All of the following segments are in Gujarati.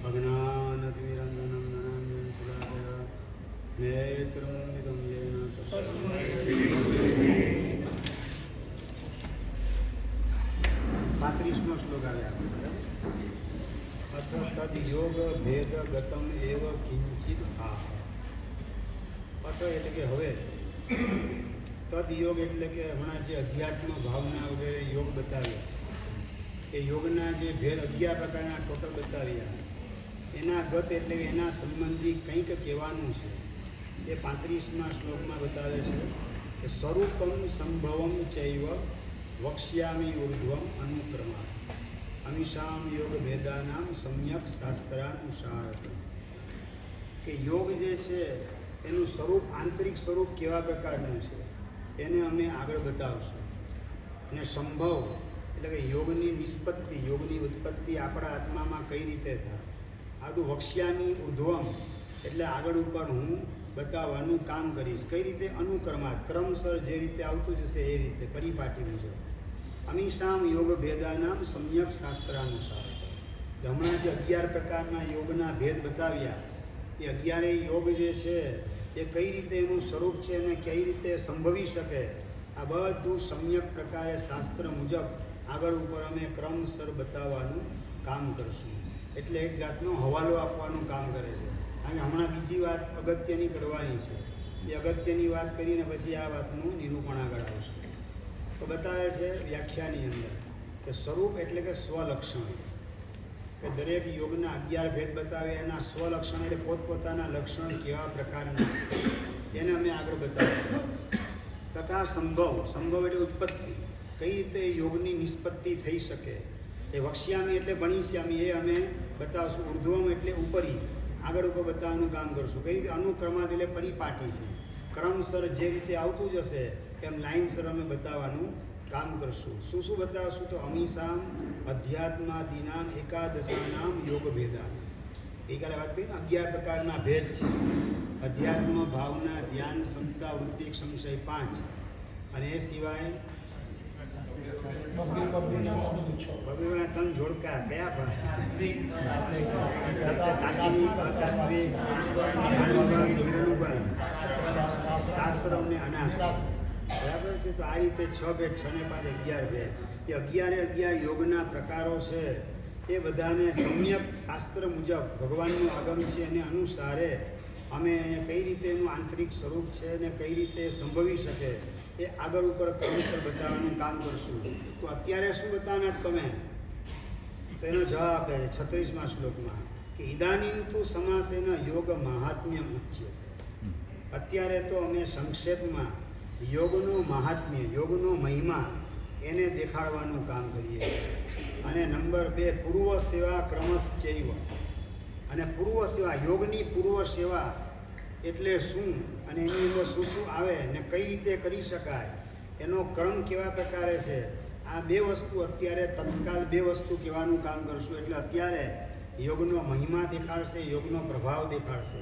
अज्ञानतिमिरन्दनं धनञ्जनं सदाशिव नेत्रं येन तस्मै 35મો શ્લોક આવ્યા અથ તદ યોગ ભેદ ગતમ એવ કિંચિત આહ. અથ એટલે કે હવે, તદ યોગ એટલે કે હમણાં જે અધ્યાત્મ ભાવના વગેરે યોગ બતાવ્યા, એ યોગના જે ભેદ 11 પ્રકારના ટોટલ બતાવ્યા, એના ગત એટલે કે એના સંબંધી કંઈક કહેવાનું છે. એ 35મા શ્લોકમાં બતાવે છે કે સ્વરૂપમ સંભવમ ચૈવ વક્ષ્યામિ ઉર્ધ્વમ અનુક્રમા અમિષામ યોગ ભેદાનામ સમ્યક શાસ્ત્રાનુસાર. કે યોગ જે છે એનું સ્વરૂપ, આંતરિક સ્વરૂપ કેવા પ્રકારનું છે એને અમે આગળ બતાવશું. અને સંભવ એટલે કે યોગની નિષ્પત્તિ, યોગની ઉત્પત્તિ આપણા આત્મામાં કઈ રીતે થાય, આ તો વક્ષ્યામી ઉર્ધ્વમ એટલે આગળ ઉપર હું બતાવવાનું કામ કરીશ. કઈ રીતે? અનુક્રમાત, ક્રમસર જે રીતે આવતું જશે એ રીતે, પરિપાટી મુજબ. અમીશામ યોગ ભેદાનામ સમ્યક શાસ્ત્રાનુસાર. હમણાં જે 11 પ્રકારના યોગના ભેદ બતાવ્યા, એ 11 યોગ જે છે એ કઈ રીતે એનું સ્વરૂપ છે અને કઈ રીતે સંભવી શકે, આ બધું સમ્યક પ્રકારે શાસ્ત્ર મુજબ આગળ ઉપર અમે ક્રમસર બતાવવાનું કામ કરશું. એટલે એક જાતનો હવાલો આપવાનું કામ કરે છે. અને હમણાં બીજી વાત અગત્યની કરવાની છે. એ અગત્યની વાત કરીને પછી આ વાતનું નિરૂપણ આગળ આવશે. તો બતાવે છે વ્યાખ્યાની અંદર કે સ્વરૂપ એટલે કે સ્વલક્ષણ. કે દરેક યોગના 11 ભેદ બતાવે, એના સ્વલક્ષણ એટલે પોતપોતાના લક્ષણ કેવા પ્રકારના છે એને અમે આગળ બતાવીશું. તથા સંભવ, સંભવ એટલે ઉત્પત્તિ, કઈ રીતે યોગની નિષ્પત્તિ થઈ શકે, એ વક્ષ્યામી એટલે ભણીશ્યામી, એ અમે બતાવશું. ઉર્ધ્વમ એટલે ઉપરી, આગળ ઉપર બતાવવાનું કામ કરશું. કઈ રીતે? અનુક્રમાત એટલે પરિપાટીથી, ક્રમસર જે રીતે આવતું જશે એમ લાઇનસર અમે બતાવવાનું કામ કરશું. શું શું બતાવશું? તો અમીશામ અધ્યાત્માદિનામ એકાદશાનામ યોગ ભેદા. ગઈકાલે વાત કરી 11 પ્રકારના ભેદ છે. અધ્યાત્મ, ભાવના, ધ્યાન, ક્ષમતા, વૃત્તિ, સંશય 5. અને એ સિવાય બબીના 3 જોડકા કયા પણ શાસ્ત્ર અને અનાસ્ત્ર. બરાબર છે. તો આ રીતે 6 ભેદ, 6 ને 5 11 ભેદ. એ 11 યોગના પ્રકારો છે એ બધાને સમ્યક શાસ્ત્ર મુજબ ભગવાનનું આગમ છે એને અનુસારે અમે કઈ રીતે એનું આંતરિક સ્વરૂપ છે અને કઈ રીતે સંભવી શકે એ આગળ ઉપર ક્રમસર બતાવવાનું કામ કરશું. તો અત્યારે શું બતાવનાર તમે? તો એનો જવાબ આપે છે 36મા શ્લોકમાં કે ઇદાનીમ તુ સમાસેન યોગ મહાત્મ્ય ઉચ્ય. અત્યારે તો અમે સંક્ષેપમાં યોગનું મહાત્મ્ય, યોગનો મહિમા એને દેખાડવાનું કામ કરીએ. અને નંબર 2 પૂર્વ સેવા ક્રમશ્ચૈવ. અને પૂર્વ સેવા, યોગની પૂર્વ સેવા એટલે શું અને એની અંદર શું શું આવે ને કઈ રીતે કરી શકાય, એનો ક્રમ કેવા પ્રકારે છે, આ 2 વસ્તુ અત્યારે તત્કાલ 2 વસ્તુ કહેવાનું કામ કરશું. એટલે અત્યારે યોગનો મહિમા દેખાડશે, યોગનો પ્રભાવ દેખાડશે,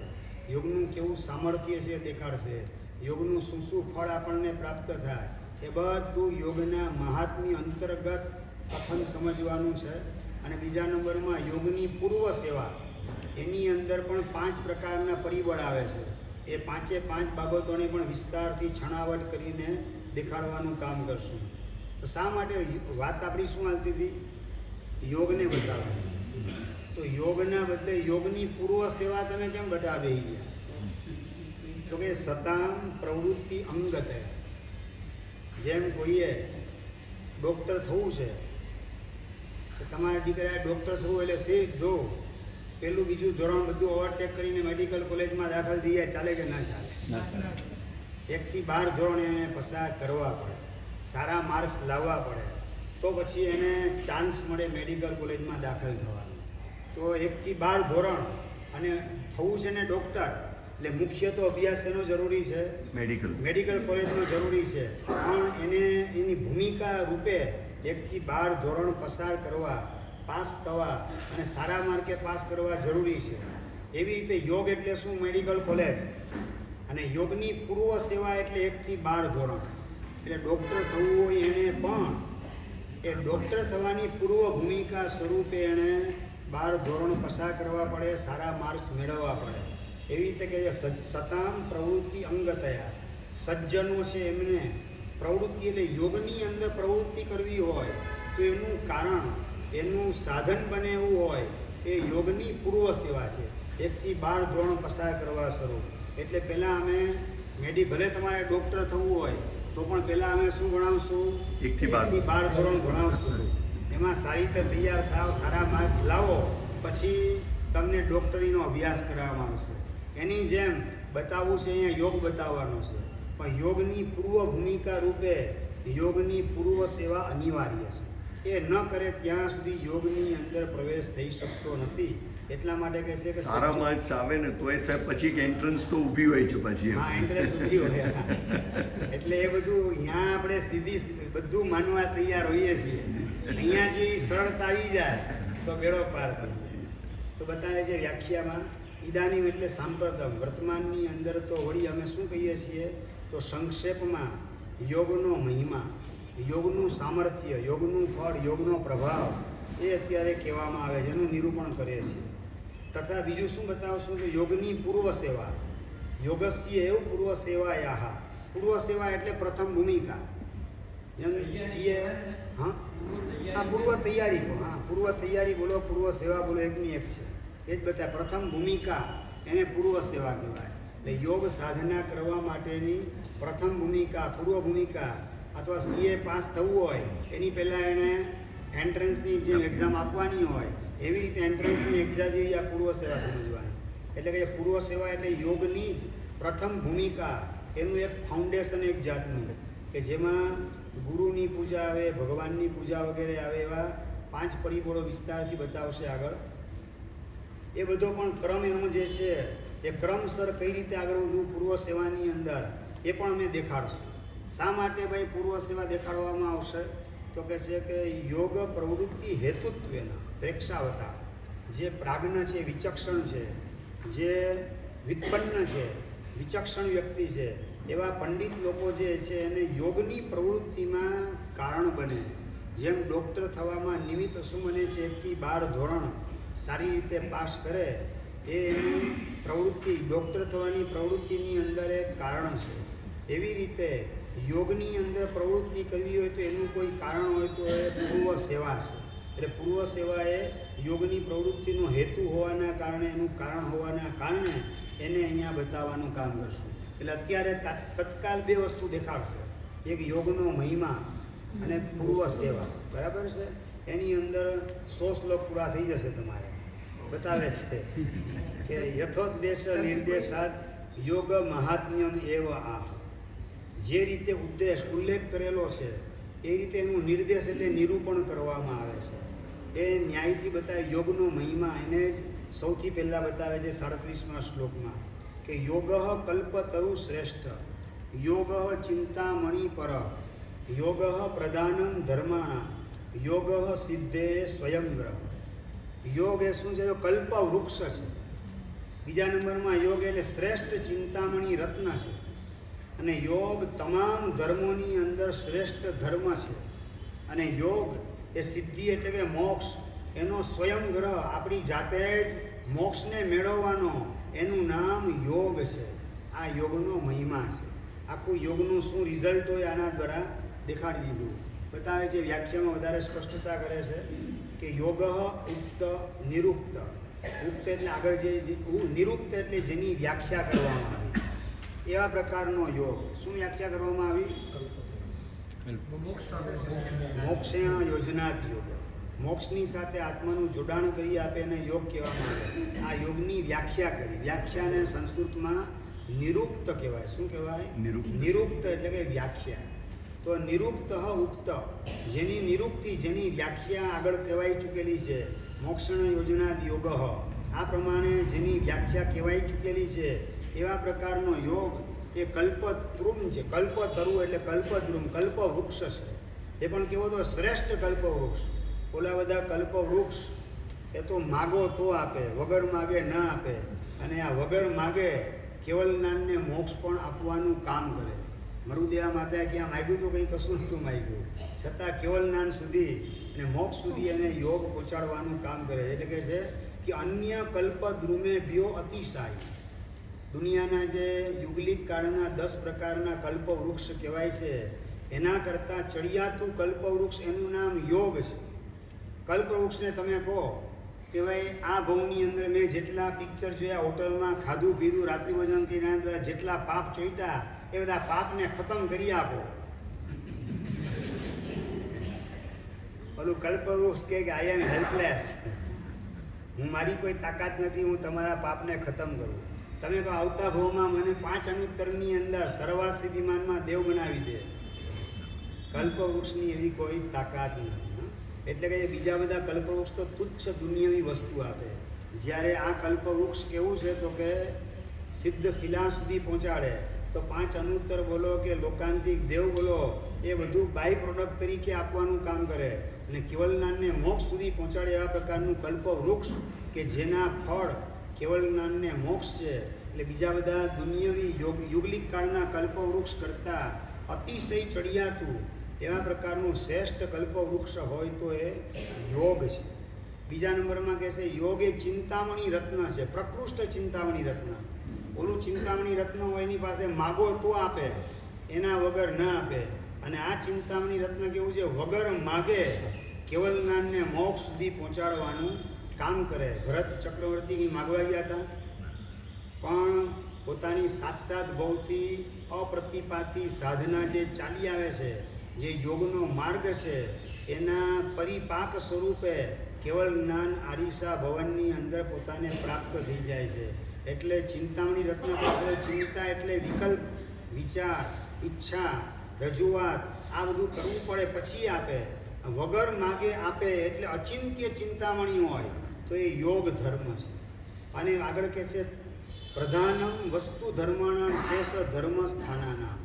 યોગનું કેવું સામર્થ્ય છે દેખાડશે, યોગનું શું શું ફળ આપણને પ્રાપ્ત થાય, એ બધું યોગના મહાત્મ્ય અંતર્ગત કથન સમજવાનું છે. અને બીજા નંબરમાં યોગની પૂર્વ સેવા, એની અંદર પણ 5 પ્રકારના પરિબળ આવે છે. એ 5 બાબતોને પણ વિસ્તારથી છણાવટ કરીને દેખાડવાનું કામ કરશું. તો શા માટે વાત આપણી શું હાલતી હતી? યોગને બતાવવાની. તો યોગના બદલે યોગની પૂર્વ સેવા તમે કેમ બતાવી ગયા? તો કે સતામ પ્રવૃત્તિ અંગત. જેમ કોઈએ ડૉક્ટર થવું છે તો તમારા દીકરાએ ડૉક્ટર થવું એટલે સીધ જો પહેલું બીજું ધોરણ બધું ઓવરટેક કરીને મેડિકલ કોલેજમાં દાખલ થઈ જાય, ચાલે કે ના ચાલે? 1 થી 12 ધોરણ એને પસાર કરવા પડે, સારા માર્ક્સ લાવવા પડે, તો પછી એને ચાન્સ મળે મેડિકલ કોલેજમાં દાખલ થવાનો. તો 1 થી 12 ધોરણ અને થવું છે ને ડૉક્ટર, એટલે મુખ્ય તો અભ્યાસ એનો જરૂરી છે, મેડિકલ કોલેજનો જરૂરી છે. પણ એને એની ભૂમિકા રૂપે 1 થી 12 ધોરણ પસાર કરવા, પાસ થવા અને સારા માર્કે પાસ કરવા જરૂરી છે. એવી રીતે યોગ એટલે શું? Medical college. અને યોગની પૂર્વ સેવા એટલે 1 થી 12 ધોરણ. એટલે ડૉક્ટર થવું હોય એને પણ એ ડૉક્ટર થવાની પૂર્વ ભૂમિકા સ્વરૂપે એણે 12 ધોરણ પસાર કરવા પડે, સારા માર્ક્સ મેળવવા પડે. એવી રીતે કે સતામ પ્રવૃત્તિ અંગતયા, સજ્જનો છે એમને પ્રવૃત્તિ એટલે યોગની અંદર પ્રવૃત્તિ કરવી હોય તો એનું કારણ, એનું સાધન બને એવું હોય એ યોગની પૂર્વ સેવા છે. 1 થી 12 ધોરણ પસાર કરવા શરૂ. એટલે પહેલાં અમે ભલે તમારે ડૉક્ટર થવું હોય તો પણ પહેલાં અમે શું ભણાવશું? 1 થી 12 ધોરણ ભણાવશું. એમાં સારી રીતે તૈયાર થાવ, સારા માર્ક્સ લાવો, પછી તમને ડૉક્ટરીનો અભ્યાસ કરાવવામાં આવશે. એની જેમ બતાવવું છે, અહીંયા યોગ બતાવવાનો છે, પણ યોગની પૂર્વ ભૂમિકા રૂપે યોગની પૂર્વ સેવા અનિવાર્ય છે. એ ન કરે ત્યાં સુધી યોગની અંદર પ્રવેશ થઈ શકતો નથી. એટલા માટે કહે છે કે સારા માર્ક્સ આવે ને તોય સાહેબ પછી એન્ટ્રન્સ તો ઊભી હોય છે પાછી. હા, એન્ટ્રન્સ ઊભી હોય. એટલે એ બધું અહીંયા આપણે સીધી બધું માનવા તૈયાર હોઈએ છીએ. અહીંયા જો એ સરળતા આવી જાય તો બેડો પાર થઈ જાય. તો બતાવે છે વ્યાખ્યામાં, ઇદાનીમ એટલે સાંપ્રતમ, વર્તમાનની અંદર તો વળી અમે શું કહીએ છીએ તો સંક્ષેપમાં યોગનો મહિમા, યોગનું સામર્થ્ય, યોગનું ફળ, યોગનો પ્રભાવ એ અત્યારે કહેવામાં આવે છે, એનું નિરૂપણ કરે છે. તથા બીજું શું બતાવશું તો યોગની પૂર્વ સેવા, યોગસ્ય એવું પૂર્વ સેવાયાહ. પૂર્વ સેવા એટલે પ્રથમ ભૂમિકા. જેમ સીએ, હા હા, પૂર્વ તૈયારી, હા પૂર્વ તૈયારી બોલો, પૂર્વ સેવા બોલો, એકની એક છે. એ જ બતાવે પ્રથમ ભૂમિકા, એને પૂર્વ સેવા કહેવાય. એટલે યોગ સાધના કરવા માટેની પ્રથમ ભૂમિકા, પૂર્વ ભૂમિકા, અથવા સીએ પાસ થવું હોય એની પહેલાં એણે એન્ટ્રન્સની જે એક્ઝામ આપવાની હોય એવી રીતે એન્ટ્રન્સની એક્ઝામ જેવી આ પૂર્વ સેવા સમજવાની. એટલે કે પૂર્વ સેવા એટલે યોગની જ પ્રથમ ભૂમિકા, એનું એક ફાઉન્ડેશન એક જાતનું, કે જેમાં ગુરુની પૂજા આવે, ભગવાનની પૂજા વગેરે આવે, એવા 5 પરિબળો વિસ્તારથી બતાવશે આગળ. એ બધો પણ ક્રમ એનો જે છે એ ક્રમસર કઈ રીતે આગળ વધવું પૂર્વ સેવાની અંદર એ પણ અમે દેખાડશું. શા માટે ભાઈ પૂર્વ સેવા દેખાડવામાં આવશે તો કે છે કે યોગ પ્રવૃત્તિ હેતુત્વેના પ્રેક્ષાવતા, જે પ્રાજ્ઞ છે, વિચક્ષણ છે, જે વ્યુત્પન્ન છે, વિચક્ષણ વ્યક્તિ છે, એવા પંડિત લોકો જે છે એને યોગની પ્રવૃત્તિમાં કારણ બને. જેમ ડૉક્ટર થવામાં નિમિત્ત શું બને છે, 1 થી 12 ધોરણ સારી રીતે પાસ કરે, એ એની પ્રવૃત્તિ, ડૉક્ટર થવાની પ્રવૃત્તિની અંદર એક કારણ છે. એવી રીતે યોગની અંદર પ્રવૃત્તિ કરવી હોય તો એનું કોઈ કારણ હોય તો એ પૂર્વ સેવા છે. એટલે પૂર્વ સેવા એ યોગની પ્રવૃત્તિનો હેતુ હોવાના કારણે, એનું કારણ હોવાના કારણે એને અહીંયા બતાવવાનું કામ કરશું. એટલે અત્યારે તત્કાલ 2 વસ્તુ દેખાડશે, એક યોગનો મહિમા અને પૂર્વ સેવા. બરાબર છે? એની અંદર 100 શ્લોક પૂરા થઈ જશે તમારે. બતાવે છે કે યથોદ્દેશ નિર્દેશાત યોગ મહાત્મ્યમ એવ આહ. જે રીતે ઉલ્લેખ કરેલો છે એ રીતે એનું નિર્દેશ એટલે નિરૂપણ કરવામાં આવે છે. એ ન્યાયથી બતાવે યોગનો મહિમા. એને જ સૌથી પહેલાં બતાવે છે 37મા શ્લોકમાં કે યોગ કલ્પતરુ શ્રેષ્ઠ, યોગ ચિંતામણી પર, યોગ પ્રધાનમ ધર્માણા, યોગ સિદ્ધે સ્વયંગ્રહ. યોગ એ શું છે તો કલ્પ વૃક્ષ છે. બીજા નંબરમાં યોગ એટલે શ્રેષ્ઠ ચિંતામણી રત્ન છે. અને યોગ તમામ ધર્મોની અંદર શ્રેષ્ઠ ધર્મ છે. અને યોગ એ સિદ્ધિ એટલે કે મોક્ષ, એનો સ્વયંગ્રહ, આપણી જાતે જ મોક્ષને મેળવવાનો, એનું નામ યોગ છે. આ યોગનો મહિમા છે. આખું યોગનું શું રિઝલ્ટ હોય આના દ્વારા દેખાડી દીધું. બતાવે છે, વ્યાખ્યામાં વધારે સ્પષ્ટતા કરે છે કે યોગ ઉક્ત નિરુક્ત. ઉક્ત એટલે આગળ જે, નિરુક્ત એટલે જેની વ્યાખ્યા કરવામાં આવી, એવા પ્રકારનો યોગ. શું વ્યાખ્યા કરવામાં આવી? મોક્ષેણ યોજનાથી યોગ. મોક્ષની સાથે આત્માનું જોડાણ કરી આપે એને યોગ કહેવામાં આવે. આ યોગની વ્યાખ્યા કરી. વ્યાખ્યાને સંસ્કૃતમાં નિરુક્ત કહેવાય. શું કહેવાય? નિરુક્ત એટલે કે વ્યાખ્યા. તો નિરુક્ત ઉક્ત, જેની નિરુક્તિ, જેની વ્યાખ્યા આગળ કહેવાઈ ચૂકેલી છે, મોક્ષણ યોજનાદ યોગ, આ પ્રમાણે જેની વ્યાખ્યા કહેવાઈ ચૂકેલી છે એવા પ્રકારનો યોગ એ કલ્પદ્રુમ છે. કલ્પતરુ એટલે કલ્પદ્રુમ, કલ્પવૃક્ષ છે. એ પણ કેવો તો શ્રેષ્ઠ કલ્પવૃક્ષ. ઓલા બધા કલ્પવૃક્ષ એ તો માગો તો આપે, વગર માગે ન આપે. અને આ વગર માગે કેવલ જ્ઞાનને મોક્ષ પણ આપવાનું કામ કરે. મરુદેવા માતાએ ક્યાં માગ્યું તો કંઈ કશું નહોતું માગ્યું, છતાં કેવલ જ્ઞાન સુધી અને મોક્ષ સુધી એને યોગ પહોંચાડવાનું કામ કરે. એટલે કે છે કે અન્ય કલ્પ દ્રુમે ભ્યો અતિશાય. દુનિયાના જે યુગલિક કાળના 10 પ્રકારના કલ્પ વૃક્ષ કહેવાય છે, એના કરતાં ચડિયાતું કલ્પવૃક્ષ એનું નામ યોગ છે. કલ્પવૃક્ષને તમે કહો કે ભાઈ આ ભવની અંદર મેં જેટલા પિક્ચર જોયા, હોટલમાં ખાધું પીધું, રાત્રિ ભોજન કરીને અંદર જેટલા પાપ ચોઈટા એ બધા પાપને ખતમ કરી આપો. ઓલું કલ્પવૃક્ષ કે આઈ એમ હેલ્પલેસ, હું મારી કોઈ તાકાત નથી, હું તમારા પાપને ખતમ કરું. તમે કહો આવતા ભાવમાં મને 5 અનુત્તરની અંદર સર્વાર્થ સિદ્ધિમાનમાં દેવ બનાવી દે. કલ્પવૃક્ષની એવી કોઈ તાકાત નથી. એટલે કે બીજા બધા કલ્પવૃક્ષ તો તુચ્છ દુનિયાવી વસ્તુ આપે, જ્યારે આ કલ્પવૃક્ષ કેવું છે તો કે સિદ્ધ શિલા સુધી પહોંચાડે. તો 5 અનુત્તર બોલો કે લોકાંતિક દેવ બોલો, એ બધું બાય પ્રોડક્ટ તરીકે આપવાનું કામ કરે. અને કેવલનાનને મોક્ષ સુધી પહોંચાડે એવા પ્રકારનું કલ્પવૃક્ષ કે જેના ફળ કેવલનાનને મોક્ષ છે. એટલે બીજા બધા દુનિયાવી યુગલિક કાળના કલ્પવૃક્ષ કરતાં અતિશય ચડિયાતું એવા પ્રકારનું શ્રેષ્ઠ કલ્પવૃક્ષ હોય તો એ યોગ છે. બીજા નંબરમાં કહે છે યોગ એ ચિંતામણી રત્ન છે, પ્રકૃષ્ટ ચિંતામણી રત્ન. ઓલું ચિંતામણી રત્ન હોય એની પાસે માગો તો આપે, એના વગર ન આપે. અને આ ચિંતામણી રત્ન કેવું છે, વગર માગે કેવલનાનને મોક્ષ સુધી પહોંચાડવાનું કામ કરે. ભરત ચક્રવર્તી માગવા ગયા હતા, પણ પોતાની સાત ભવથી અપ્રતિપાતી સાધના જે ચાલી આવે છે, જે યોગનો માર્ગ છે, એના પરિપાક સ્વરૂપે કેવલ જ્ઞાન આરિષા ભવનની અંદર પોતાને પ્રાપ્ત થઈ જાય છે. એટલે ચિંતામણી રત્ન પાસે ચિંતા એટલે વિકલ્પ, વિચાર, ઈચ્છા, રજૂઆત, આ બધું કરવું પડે પછી આપે. વગર માગે આપે એટલે અચિંત્ય ચિંતામણી હોય તો એ યોગ ધર્મ છે. અને આગળ કહે છે પ્રધાનમ વસ્તુ ધર્માણામ શેષ ધર્મ સ્થાનાના.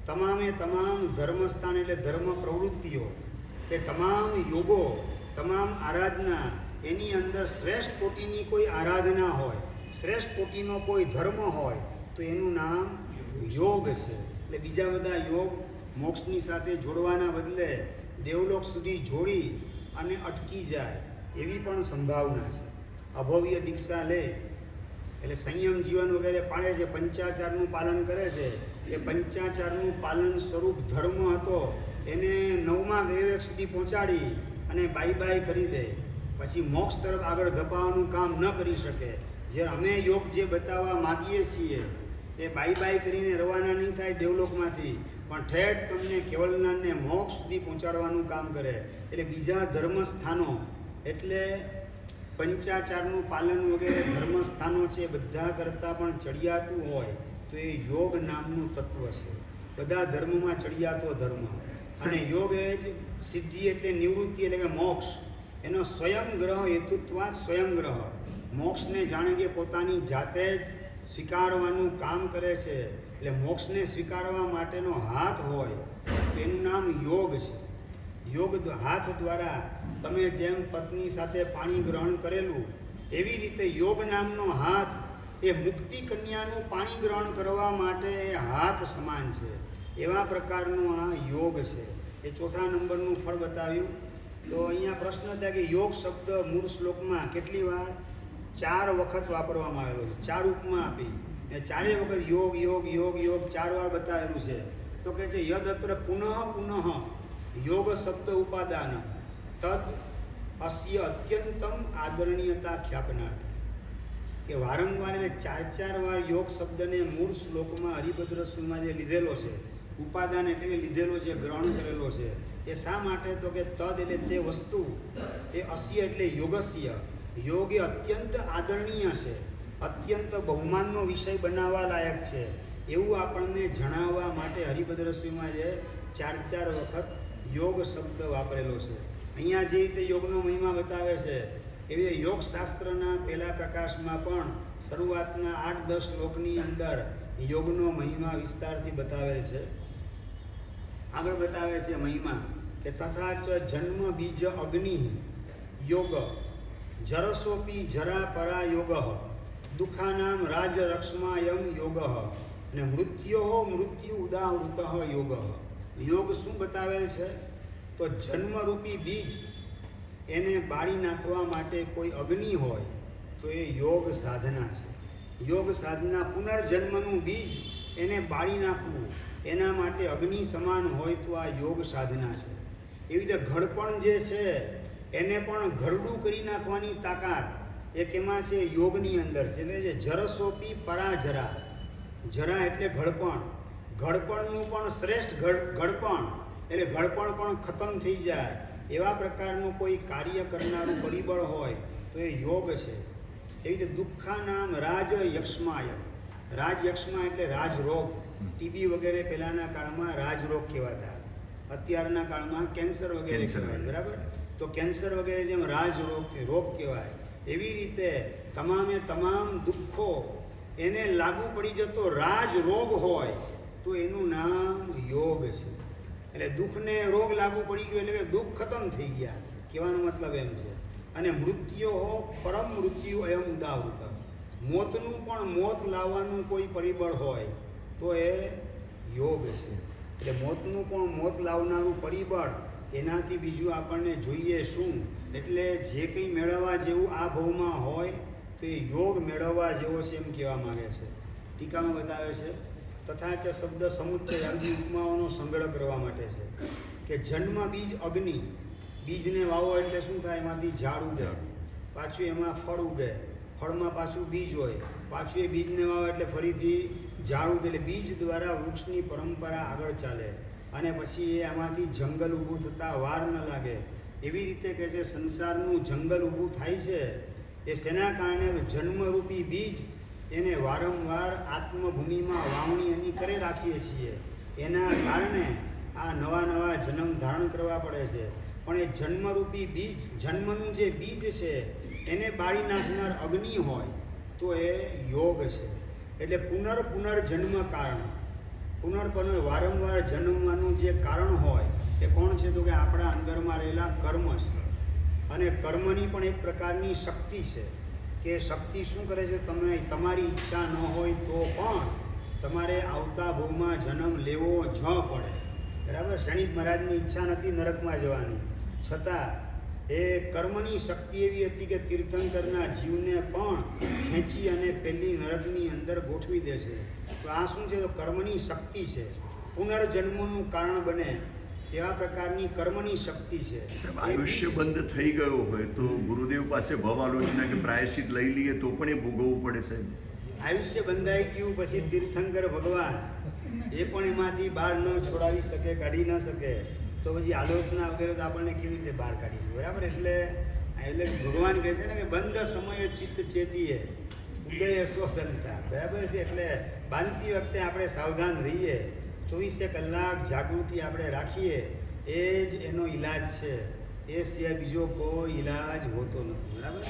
તમામે તમામ ધર્મસ્થાન એટલે ધર્મ પ્રવૃત્તિઓ, એ તમામ યોગો, તમામ આરાધના, એની અંદર શ્રેષ્ઠ કોટીની કોઈ આરાધના હોય, શ્રેષ્ઠ કોટીનો કોઈ ધર્મ હોય તો એનું નામ યોગ છે. એટલે બીજા બધા યોગ મોક્ષની સાથે જોડવાના બદલે દેવલોક સુધી જોડી અને અટકી જાય એવી પણ સંભાવના છે. અભવ્ય દીક્ષા લે એટલે સંયમ જીવન વગેરે પાળે છે, પંચાચારનું પાલન કરે છે. એ પંચાચારનું પાલન સ્વરૂપ ધર્મ હતો એને 9મા ગ્રેવેક સુધી પહોંચાડી અને બાય બાય કરી દે. પછી મોક્ષ તરફ આગળ ધપાવવાનું કામ ન કરી શકે. જે અમે યોગ જે બતાવવા માગીએ છીએ એ બાય બાય કરીને રવાના નહીં થાય દેવલોકમાંથી, પણ ઠેઠ તમને કેવલનાનને મોક્ષ સુધી પહોંચાડવાનું કામ કરે. એટલે બીજા ધર્મસ્થાનો એટલે પંચાચારનું પાલન વગેરે ધર્મસ્થાનો છે, બધા કરતાં પણ ચડિયાતું હોય તો એ યોગ નામનું તત્વ છે. બધા ધર્મમાં ચડિયાતો ધર્મ. અને યોગ એ જ સિદ્ધિ એટલે નિવૃત્તિ એટલે કે મોક્ષ, એનો સ્વયં ગ્રહ હેતુત્વાદ સ્વયં ગ્રહ. મોક્ષને જાણે કે પોતાની જાતે જ સ્વીકારવાનું કામ કરે છે. એટલે મોક્ષને સ્વીકારવા માટેનો હાથ હોય તો એનું નામ યોગ છે. યોગ હાથ દ્વારા તમે જેમ પત્ની સાથે પાણી ગ્રહણ કરેલું એવી રીતે યોગ નામનો હાથ એ મુક્તિ કન્યાનું પાણી ગ્રહણ કરવા માટે એ હાથ સમાન છે. એવા પ્રકારનો આ યોગ છે. એ 4થા નંબરનું ફળ બતાવ્યું. તો અહીંયા પ્રશ્ન થાય કે યોગ શબ્દ મૂળ શ્લોકમાં કેટલી વાર 4 વખત વાપરવામાં આવેલો છે. 4 ઉપમા આપી એ 4 વખત યોગ યોગ યોગ યોગ 4 વાર બતાવેલું છે. તો કહે છે યદત્ર પુનઃ પુનઃ યોગ શબ્દ ઉપાદાન તદ અસ્ય અત્યંતમ આદરણીયતા ખ્યાપનાર્થ. કે વારંવાર એટલે 4 વાર યોગ શબ્દને મૂળ શ્લોકમાં હરિભદ્ર સ્વામીમાં જે લીધેલો છે, ઉપાદાન એટલે કે લીધેલો છે, ગ્રહણ કરેલો છે, એ શા માટે? તો કે તદ એટલે તે વસ્તુ, એ અસ્ય એટલે યોગસ્ય, યોગ એ અત્યંત આદરણીય છે, અત્યંત બહુમાનનો વિષય બનાવવા લાયક છે, એવું આપણને જણાવવા માટે હરિભદ્ર સ્વામીમાં જે 4 વખત યોગ શબ્દ વાપરેલો છે. અહીંયા જે રીતે યોગનો મહિમા બતાવે છે એવી રીતે યોગશાસ્ત્રના પહેલા પ્રકાશમાં પણ શરૂઆતના 8-10 શ્લોકની અંદર યોગનો મહિમા વિસ્તારથી બતાવેલ છે. આગળ બતાવે છે મહિમા કે તથા ચ જન્મ બીજ અગ્નિ યોગ જરસોપી જરા પરા યોગ દુઃખાનામ રાજરક્ષ્માયમ યોગ અને મૃત્યો મૃત્યુ ઉદાહૃત યોગ. યોગ શું બતાવેલ છે? તો જન્મરૂપી બીજ એને બાળી નાખવા માટે કોઈ અગ્નિ હોય તો એ યોગ સાધના છે. યોગ સાધના પુનર્જન્મનું બીજ એને બાળી નાખવું એના માટે અગ્નિ સમાન હોય તો આ યોગ સાધના છે. એવી રીતે ઘડપણ જે છે એને પણ ઘરડું કરી નાખવાની તાકાત એક એમાં છે, યોગની અંદર છે. એટલે જે જરસોપી પરાજરા, જરા એટલે ઘડપણ, ઘડપણનું પણ શ્રેષ્ઠ ઘડપણ એટલે ઘડપણ પણ ખતમ થઈ જાય એવા પ્રકારનું કોઈ કાર્ય કરનારું પરિબળ હોય તો એ યોગ છે. એવી રીતે દુઃખાનામ રાજ યક્ષ્માય, રાજ યક્ષ્મા એટલે રાજરોગ. ટીબી વગેરે પહેલાંના કાળમાં રાજરોગ કહેવાતા, અત્યારના કાળમાં કેન્સર વગેરે કહેવાય. બરાબર? તો કેન્સર વગેરે જેમ રોગ કહેવાય, એવી રીતે તમામે તમામ દુઃખો એને લાગુ પડી જતો રાજરોગ હોય તો એનું નામ યોગ છે. એટલે દુઃખને રોગ લાગુ પડી ગયો એટલે કે દુઃખ ખતમ થઈ ગયા કહેવાનો મતલબ એમ છે. અને મૃત્યો પરમ મૃત્યુ અયમ ઉદાહૃત, મોતનું પણ મોત લાવવાનું કોઈ પરિબળ હોય તો એ યોગ છે. એટલે મોતનું પણ મોત લાવનારું પરિબળ એનાથી બીજું આપણને જોઈએ શું? એટલે જે કંઈ મેળવવા જેવું આ ભવમાં હોય તો એ યોગ મેળવવા જેવો છે એમ કહેવા માંગે છે. ટીકામાં બતાવે છે તથા ચ શબ્દ સમુચ્ચય અગ્નિ ઉપમાઓનો સંગ્રહ કરવા માટે છે કે જન્મ બીજ અગ્નિ, બીજને વાવો એટલે શું થાય? એમાંથી ઝાડ ઉગે, પાછું એમાં ફળ ઉગે, ફળમાં પાછું બીજ હોય, પાછું એ બીજને વાવો એટલે ફરીથી ઝાડ ઉગે. એટલે બીજ દ્વારા વૃક્ષની પરંપરા આગળ ચાલે અને પછી એ આમાંથી જંગલ ઊભું થતાં વાર ન લાગે. એવી રીતે કે છે સંસારનું જંગલ ઊભું થાય છે એ શેના કારણે? જન્મરૂપી બીજ એને વારંવાર આત્મભૂમિમાં વાવણી એની કરે રાખીએ છીએ, એના કારણે આ નવા નવા જન્મ ધારણ કરવા પડે છે. પણ એ જન્મરૂપી બીજ, જન્મનું જે બીજ છે એને બાળી નાખનાર અગ્નિ હોય તો એ યોગ છે. એટલે પુનર્જન્મ કારણ, વારંવાર જન્મવાનું જે કારણ હોય એ કોણ છે? તો કે આપણા અંદરમાં રહેલા કર્મ છે. અને કર્મની પણ એક પ્રકારની શક્તિ છે કે શક્તિ શું કરે છે? તમારી ઈચ્છા ન હોય તો પણ તમારે આવતા ભવમાં જન્મ લેવો જ પડે. બરાબર? શનિક મહારાજની ઈચ્છા નથી નરકમાં જવાની, છતાં એ કર્મની શક્તિ એવી હતી કે તીર્થંકરના જીવને પણ ખેંચી અને પેલી નરકની અંદર ગોઠવી દે છે. તો આ શું છે? તો કર્મની શક્તિ છે, પુનર્જન્મનું કારણ બને એવા પ્રકારની કર્મની શક્તિ છે. આયુષ્ય બંધ થઈ ગયો હોય તો ગુરુદેવ પાસે ભવાલોચના કે પ્રાયશ્ચિત લઈ લઈએ તો પણ એ ભોગવવું પડે સાહેબ? આયુષ્ય બંધાઈ ગયું પછી તીર્થંકર ભગવાન એ પણ એમાંથી બહાર ન છોડાવી શકે, કાઢી ન શકે, તો પછી આલોચના વગેરે તો આપણને કેવી રીતે બહાર કાઢીશું? બરાબર? એટલે ભગવાન કહે છે ને કે બંધ સમયે ચિત્ત ચેતીએ ઉદય સ્વસંતા. બરાબર છે? એટલે બાંધતી વખતે આપણે સાવધાન રહીએ, 24 કલાક જાગૃતિ આપણે રાખીએ, એ જ એનો ઈલાજ છે. એ સિવાય બીજો કોઈ ઈલાજ હોતો નથી. બરાબર?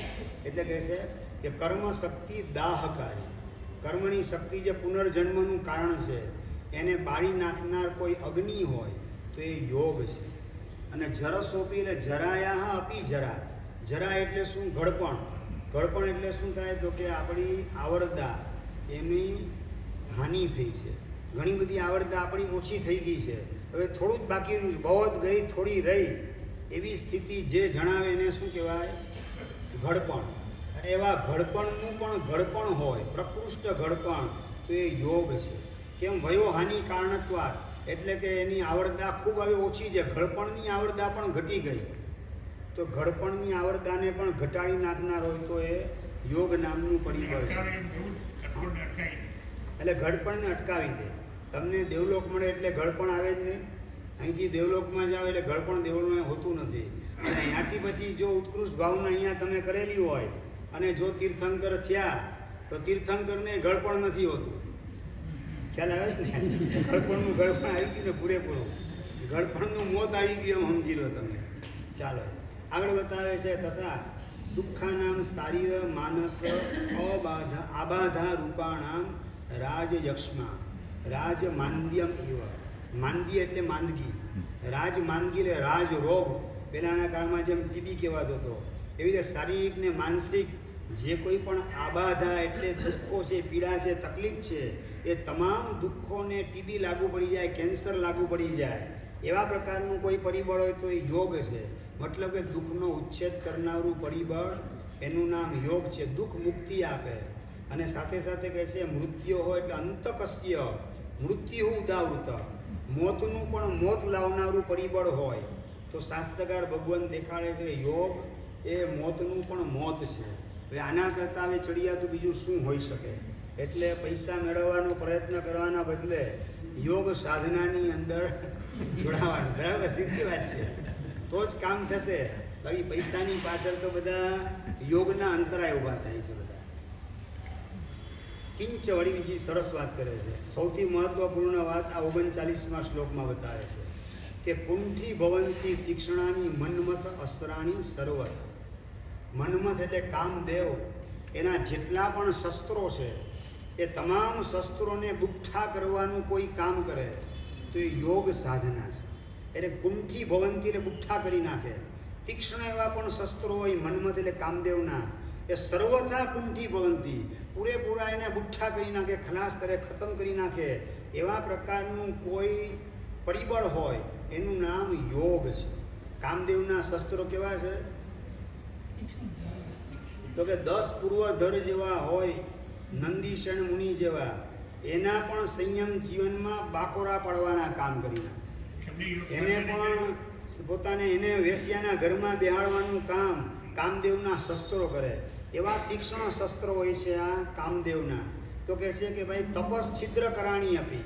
એટલે કહે છે કે કર્મ શક્તિ દાહકારી, કર્મની શક્તિ જે પુનર્જન્મનું કારણ છે એને બાળી નાખનાર કોઈ અગ્નિ હોય તો એ યોગ છે. અને જરસોપી એટલે જરાયા અપી જરા, જરા એટલે શું? ઘડપણ. ઘડપણ એટલે શું થાય? તો કે આપણી આવરદા એની હાનિ થઈ છે. ઘણી બધી આવરદા આપણી ઓછી થઈ ગઈ છે, હવે થોડું જ બાકી રહ્યું છે, બહુ જ ગઈ થોડી રહી એવી સ્થિતિ જે જણાવે એને શું કહેવાય? ઘડપણ. અને એવા ઘડપણનું પણ ઘડપણ હોય, પ્રકૃષ્ટ ઘડપણ, તો એ યોગ છે. કેમ? વયોહાનિ કારણત્વાર, એટલે કે એની આવરદા ખૂબ હવે ઓછી છે, ઘડપણની આવરદા પણ ઘટી ગઈ. તો ઘડપણની આવરદાને પણ ઘટાડી નાખનાર હોય તો એ યોગ નામનું પરિબળ છે. એટલે ઘડપણને અટકાવી દે. તમને દેવલોક મળે એટલે ઘડપણ આવે જ નહીં. અહીંથી દેવલોકમાં જાઓ એટલે ઘડપણ દેવલોકમાં હોતું નથી. અને અહીંયાથી પછી જો ઉત્કૃષ્ટ ભાવના અહીંયા તમે કરેલી હોય અને જો તીર્થંકર થયા તો તીર્થંકરને ઘડપણ નથી હોતું. ખ્યાલ આવે જ ને? ઘડપણનું ઘડપણ આવી ગયું ને પૂરેપૂરું, ઘડપણનું મોત આવી ગયું એમ સમજી લો તમે. ચાલો આગળ બતાવે છે તથા દુઃખાનામ શારીર માનસ આબાધા રૂપાણામ રાજયક્ષ્મા રાજ માંદ્યમ ઇવ. માંદ્ય એટલે માંદગી, રાજ માંદગી એટલે રાજ રોગ. પહેલાંના કાળમાં જેમ ટીબી કહેવાતો હતો એવી રીતે શારીરિક ને માનસિક જે કોઈ પણ આબાધા એટલે દુઃખો છે, પીડા છે, તકલીફ છે, એ તમામ દુઃખોને ટીબી લાગુ પડી જાય, કેન્સર લાગુ પડી જાય એવા પ્રકારનું કોઈ પરિબળ હોય તો એ યોગ છે. મતલબ કે દુઃખનો ઉચ્છેદ કરનારું પરિબળ એનું નામ યોગ છે. દુઃખ મુક્તિ આપે. અને સાથે સાથે કહે છે મૃત્યુ હોય એટલે અંતકસ્ય મૃત્યુ ઉદાવૃત, મોતનું પણ મોત લાવનારું પરિબળ હોય. તો શાસ્ત્રકાર ભગવાન દેખાડે છે યોગ એ મોતનું પણ મોત છે. હવે આના કરતાં હવે ચડિયા તો બીજું શું હોઈ શકે? એટલે પૈસા મેળવવાનો પ્રયત્ન કરવાના બદલે યોગ સાધનાની અંદર જોડાવાનું. બરાબર, સીધી વાત છે. તો જ કામ થશે. બાકી પૈસાની પાછળ તો બધા યોગના અંતરાય ઊભા થાય છે બધા. કિંચ વળી બીજી સરસ વાત કરે છે. સૌથી મહત્વપૂર્ણ વાત આ 39મા શ્લોકમાં બતાવે છે કે કુંઠી ભવંતી તીક્ષ્ણાની મન્મથ અસ્ત્રાણી સર્વત. મન્મથ એટલે કામદેવ, એના જેટલા પણ શસ્ત્રો છે એ તમામ શસ્ત્રોને બુઠ્ઠા કરવાનું કોઈ કામ કરે તો એ યોગ સાધના છે. એટલે કુંઠી ભવંતી એટલે બુઠ્ઠા કરી નાખે. તીક્ષ્ણ એવા પણ શસ્ત્રો હોય મન્મથ એટલે કામદેવના, એ સર્વથા કુંઠી ભવંતી, પૂરેપૂરા એને બુઠ્ઠા કરી નાખે, ખલાસ કરે, ખતમ કરી નાખે. એવા પ્રકારનું કોઈ પરિબળ હોય એનું નામ યોગ છે. કામદેવના શસ્ત્રો કેવા છે? તો કે 10 પૂર્વધર જેવા હોય, નંદીશણ મુનિ જેવા, એના પણ સંયમ જીવનમાં બાકોરા પાડવાના કામ કરી નાખે. એને પણ પોતાને એને વેશ્યાના ઘરમાં બેહાડવાનું કામ કામદેવના શસ્ત્રો કરે. એવા તીક્ષ્ણ શસ્ત્રો હોય છે આ કામદેવના. તો કહે છે કે ભાઈ તપસ છિદ્ર કરાણી આપી,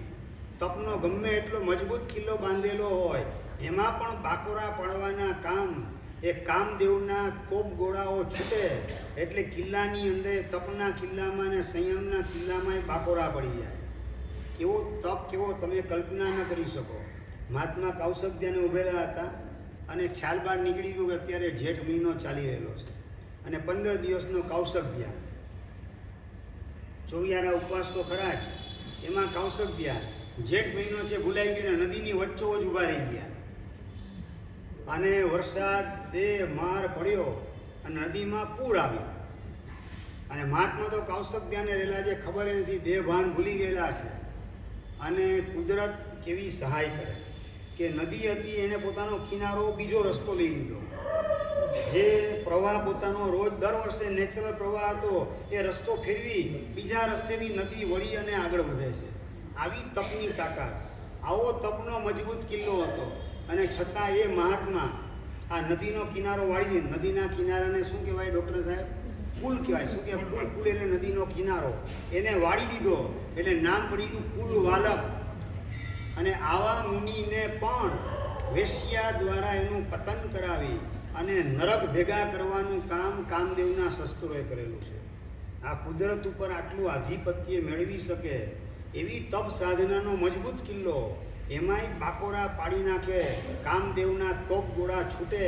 તપનો ગમે એટલો મજબૂત કિલ્લો બાંધેલો હોય એમાં પણ બાકોરા પાડવાના કામ એ કામદેવના તોપ ગોળાઓ છૂટે એટલે કિલ્લાની અંદર તપના કિલ્લામાં ને સંયમના કિલ્લામાં બાકોરા પડી જાય. કેવો તપ, કેવો તમે કલ્પના ન કરી શકો. મહાત્મા કૌશગ્યાને ઊભેલા હતા અને ખ્યાલ બહાર નીકળી ગયું કે અત્યારે જેઠ મહિનો ચાલી રહેલો છે અને 15 દિવસનો કૌશગ્યા. ચોવિયારા ઉપવાસ તો ખરા જ, એમાં કૌશગ્યા જેઠ મહિનો છે ભૂલાઈ ગયો ને નદીની વચ્ચોવચ ઊભા રહી ગયા અને વરસાદ માર પડ્યો અને નદીમાં પૂર આવ્યું. અને મહાત્મા તો કૌશગ્યાને રહેલા છે ખબર નથી, દેહ ભાન ભૂલી ગયેલા છે. અને કુદરત કેવી સહાય કરે કે નદી હતી એને પોતાનો કિનારો બીજો રસ્તો લઈ લીધો. જે પ્રવાહ પોતાનો રોજ દર વર્ષે નેચરલ પ્રવાહ હતો એ રસ્તો ફેરવી બીજા રસ્તેથી નદી વળી અને આગળ વધે છે. આવી તપની તાકાત, આવો તપનો મજબૂત કિલ્લો હતો. અને છતાં એ મહાત્મા આ નદીનો કિનારો વાળી દે. નદીના કિનારાને શું કહેવાય ડૉક્ટર સાહેબ? પુલ કહેવાય. શું કે પુલ? પુલ એટલે નદીનો કિનારો. એને વાળી દીધો એટલે નામ પડી ગયું કુલ વાલક. અને આવા મુનિને પણ વેશ્યા દ્વારા એનું પતન કરાવી અને નરક ભેગા કરવાનું કામ કામદેવના શસ્ત્રોએ કરેલું છે. આ કુદરત ઉપર આટલું આધિપત્ય મેળવી શકે એવી તપ સાધનાનો મજબૂત કિલ્લો, એમાંય બાકોરા પાડી નાખે, કામદેવના તોપ ગોળા છૂટે,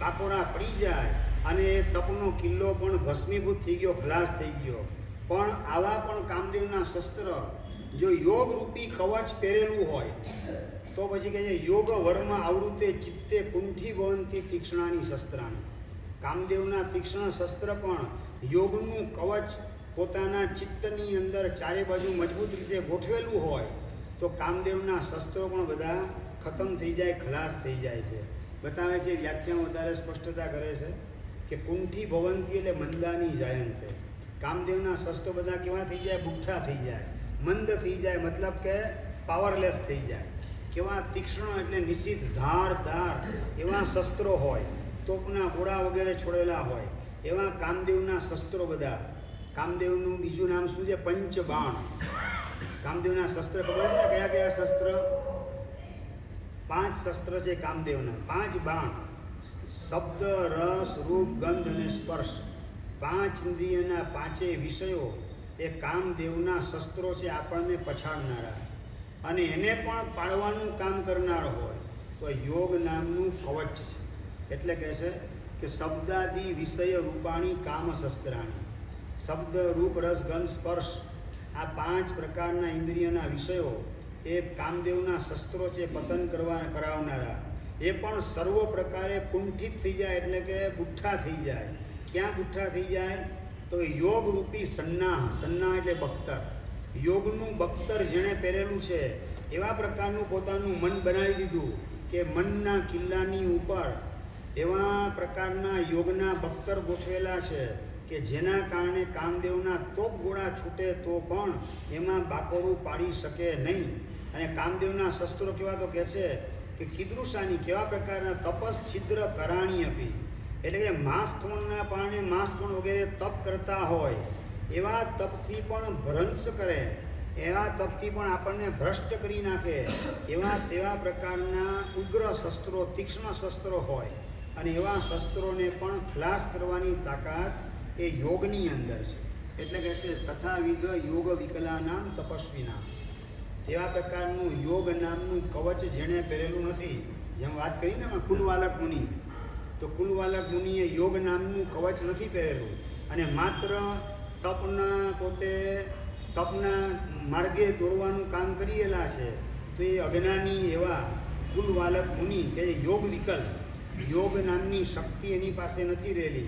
બાકોરા પડી જાય અને એ તપનો કિલ્લો પણ ભસ્મીભૂત થઈ ગયો, ખલાસ થઈ ગયો. પણ આવા પણ કામદેવના શસ્ત્ર જો યોગરૂપી કવચ પહેરેલું હોય તો પછી કહે છે યોગ વર્મ આવૃતે ચિત્તે કુંઠી ભવંતી તીક્ષ્ણાની શસ્ત્રાણી. કામદેવના તીક્ષ્ણ શસ્ત્ર પણ યોગનું કવચ પોતાના ચિત્તની અંદર ચારે બાજુ મજબૂત રીતે ગોઠવેલું હોય તો કામદેવના શસ્ત્રો પણ બધા ખતમ થઈ જાય, ખલાસ થઈ જાય છે. બતાવે છે, વ્યાખ્યામાં વધારે સ્પષ્ટતા કરે છે કે કુંઠી ભવંતી એટલે મંદાની જાયંતે. કામદેવના શસ્ત્રો બધા કેવા થઈ જાય? બુઠ્ઠા થઈ જાય, મંદ થઈ જાય, મતલબ કે પાવરલેસ થઈ જાય. કેવા તીક્ષ્ણ એટલે નિશ્ચિત ધાર એવા શસ્ત્રો હોય, તોપના ગોળા વગેરે છોડેલા હોય એવા કામદેવના શસ્ત્રો બધા. કામદેવનું બીજું નામ શું છે? પંચબાણ. કામદેવના શસ્ત્ર ખબર છે ને કયા કયા શસ્ત્ર? 5 શસ્ત્ર છે કામદેવના, 5 બાણ. શબ્દ, રસ, રૂપ, ગંધ અને સ્પર્શ. 5 ઇન્દ્રિયના 5 વિષયો એ કામદેવના શસ્ત્રો છે, આપણને પછાડનારા. અને એને પણ પાડવાનું કામ કરનાર હોય તો યોગ નામનું કવચ છે. એટલે કહે છે કે શબ્દાદિ વિષય રૂપાણી કામ શસ્ત્રાણી. શબ્દ, રૂપ, રસ, ગંધ, સ્પર્શ આ 5 પ્રકારના ઇન્દ્રિયના વિષયો એ કામદેવના શસ્ત્રો છે, પતન કરાવનારા. એ પણ સર્વ પ્રકારે કુંઠિત થઈ જાય એટલે કે બુઠ્ઠા થઈ જાય. ક્યાં બુઠ્ઠા થઈ જાય? તો યોગરૂપી સન્નાહ. સન્નાહ એટલે બખ્તર. યોગનું બખ્તર જેણે પહેરેલું છે એવા પ્રકારનું પોતાનું મન બનાવી દીધું કે મનના કિલ્લાની ઉપર એવા પ્રકારના યોગના બખ્તર ગોઠવેલા છે કે જેના કારણે કામદેવના તોપ ગોળા છૂટે તો પણ એમાં બાકોરું પાડી શકે નહીં. અને કામદેવના શસ્ત્રો કેવા તો કહે છે કે કીદૃશાની કેવા પ્રકારના તપસ છિદ્ર કરાણી આપી, એટલે કે માંસખોણના પારણે માંસખોણ વગેરે તપ કરતા હોય એવા તપથી પણ ભ્રંશ કરે, એવા તપથી પણ આપણને ભ્રષ્ટ કરી નાખે તેવા પ્રકારના ઉગ્ર શસ્ત્રો, તીક્ષ્ણ શસ્ત્રો હોય. અને એવા શસ્ત્રોને પણ ખલાસ કરવાની તાકાત એ યોગની અંદર છે. એટલે કે છે તથાવિધ યોગ વિકલાનામ તપસ્વીનામ, એવા પ્રકારનું યોગ નામનું કવચ જેણે પહેરેલું નથી. જેમ વાત કરીને કુલવાલક મુનિ, તો કુલવાલક મુનિએ યોગ નામનું કવચ નથી પહેરેલું અને માત્ર તપના માર્ગે દોડવાનું કામ કરેલા છે. તો એ અજ્ઞાની એવા કુલવાલક મુનિ કે યોગ વિકલ, યોગ નામની શક્તિ એની પાસે નથી રહેલી.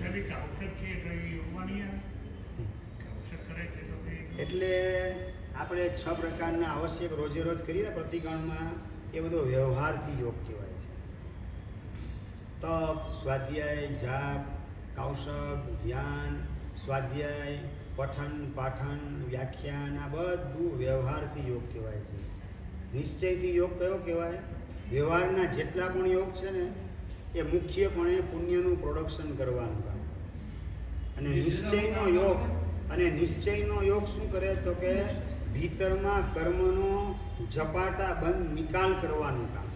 એટલે આપણે 6 પ્રકારના આવશ્યક રોજે રોજ કરીને પ્રતિકાળમાં એ બધો વ્યવહારથી યોગ કહેવાય છે. તપ, સ્વાધ્યાય, જાપ, કૌશક, ધ્યાન, સ્વાધ્યાય, પઠન, પાઠન, વ્યાખ્યાન, આ બધું વ્યવહારથી યોગ કહેવાય છે. નિશ્ચયથી યોગ કયો કહેવાય? વ્યવહારના જેટલા પણ યોગ છે ને એ મુખ્યપણે પુણ્યનું પ્રોડક્શન કરવાનું કામ. અને નિશ્ચયનો યોગ શું કરે તો કે ભીતરમાં કર્મનો ઝપાટા બંધ નિકાલ કરવાનું કામ.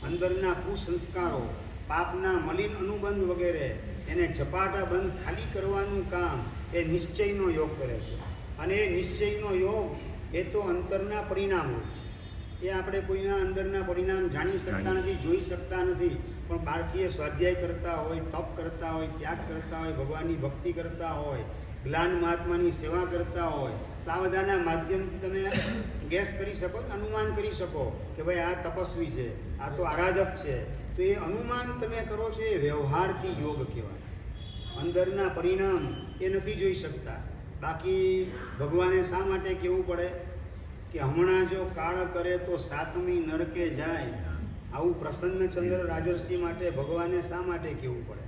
અંદરના કુસંસ્કારો, પાપના મલિન અનુબંધ વગેરે એને ઝપાટા બંધ ખાલી કરવાનું કામ એ નિશ્ચયનો યોગ કરે છે. અને એ નિશ્ચયનો યોગ એ તો અંતરના પરિણામો છે. એ આપણે કોઈના અંદરના પરિણામ જાણી શકતા નથી, જોઈ શકતા નથી. પણ બહારથી સ્વાધ્યાય કરતા હોય, તપ કરતા હોય, ત્યાગ કરતા હોય, ભગવાનની ભક્તિ કરતા હોય, જ્ઞાન મહાત્માની સેવા કરતા હોય, તો આ બધાના માધ્યમથી તમે ગેસ કરી શકો, અનુમાન કરી શકો કે ભાઈ આ તપસ્વી છે, આ તો આરાધક છે. તો એ અનુમાન તમે કરો છો એ વ્યવહારથી યોગ કહેવાય. અંદરના પરિણામ એ નથી જોઈ શકતા. બાકી ભગવાને શા માટે કહેવું પડે કે હમણાં જો કાળ કરે તો 7મી નરકે જાય, આવું પ્રસન્નચંદ્ર રાજર્ષિ માટે ભગવાને શા માટે કહેવું પડે?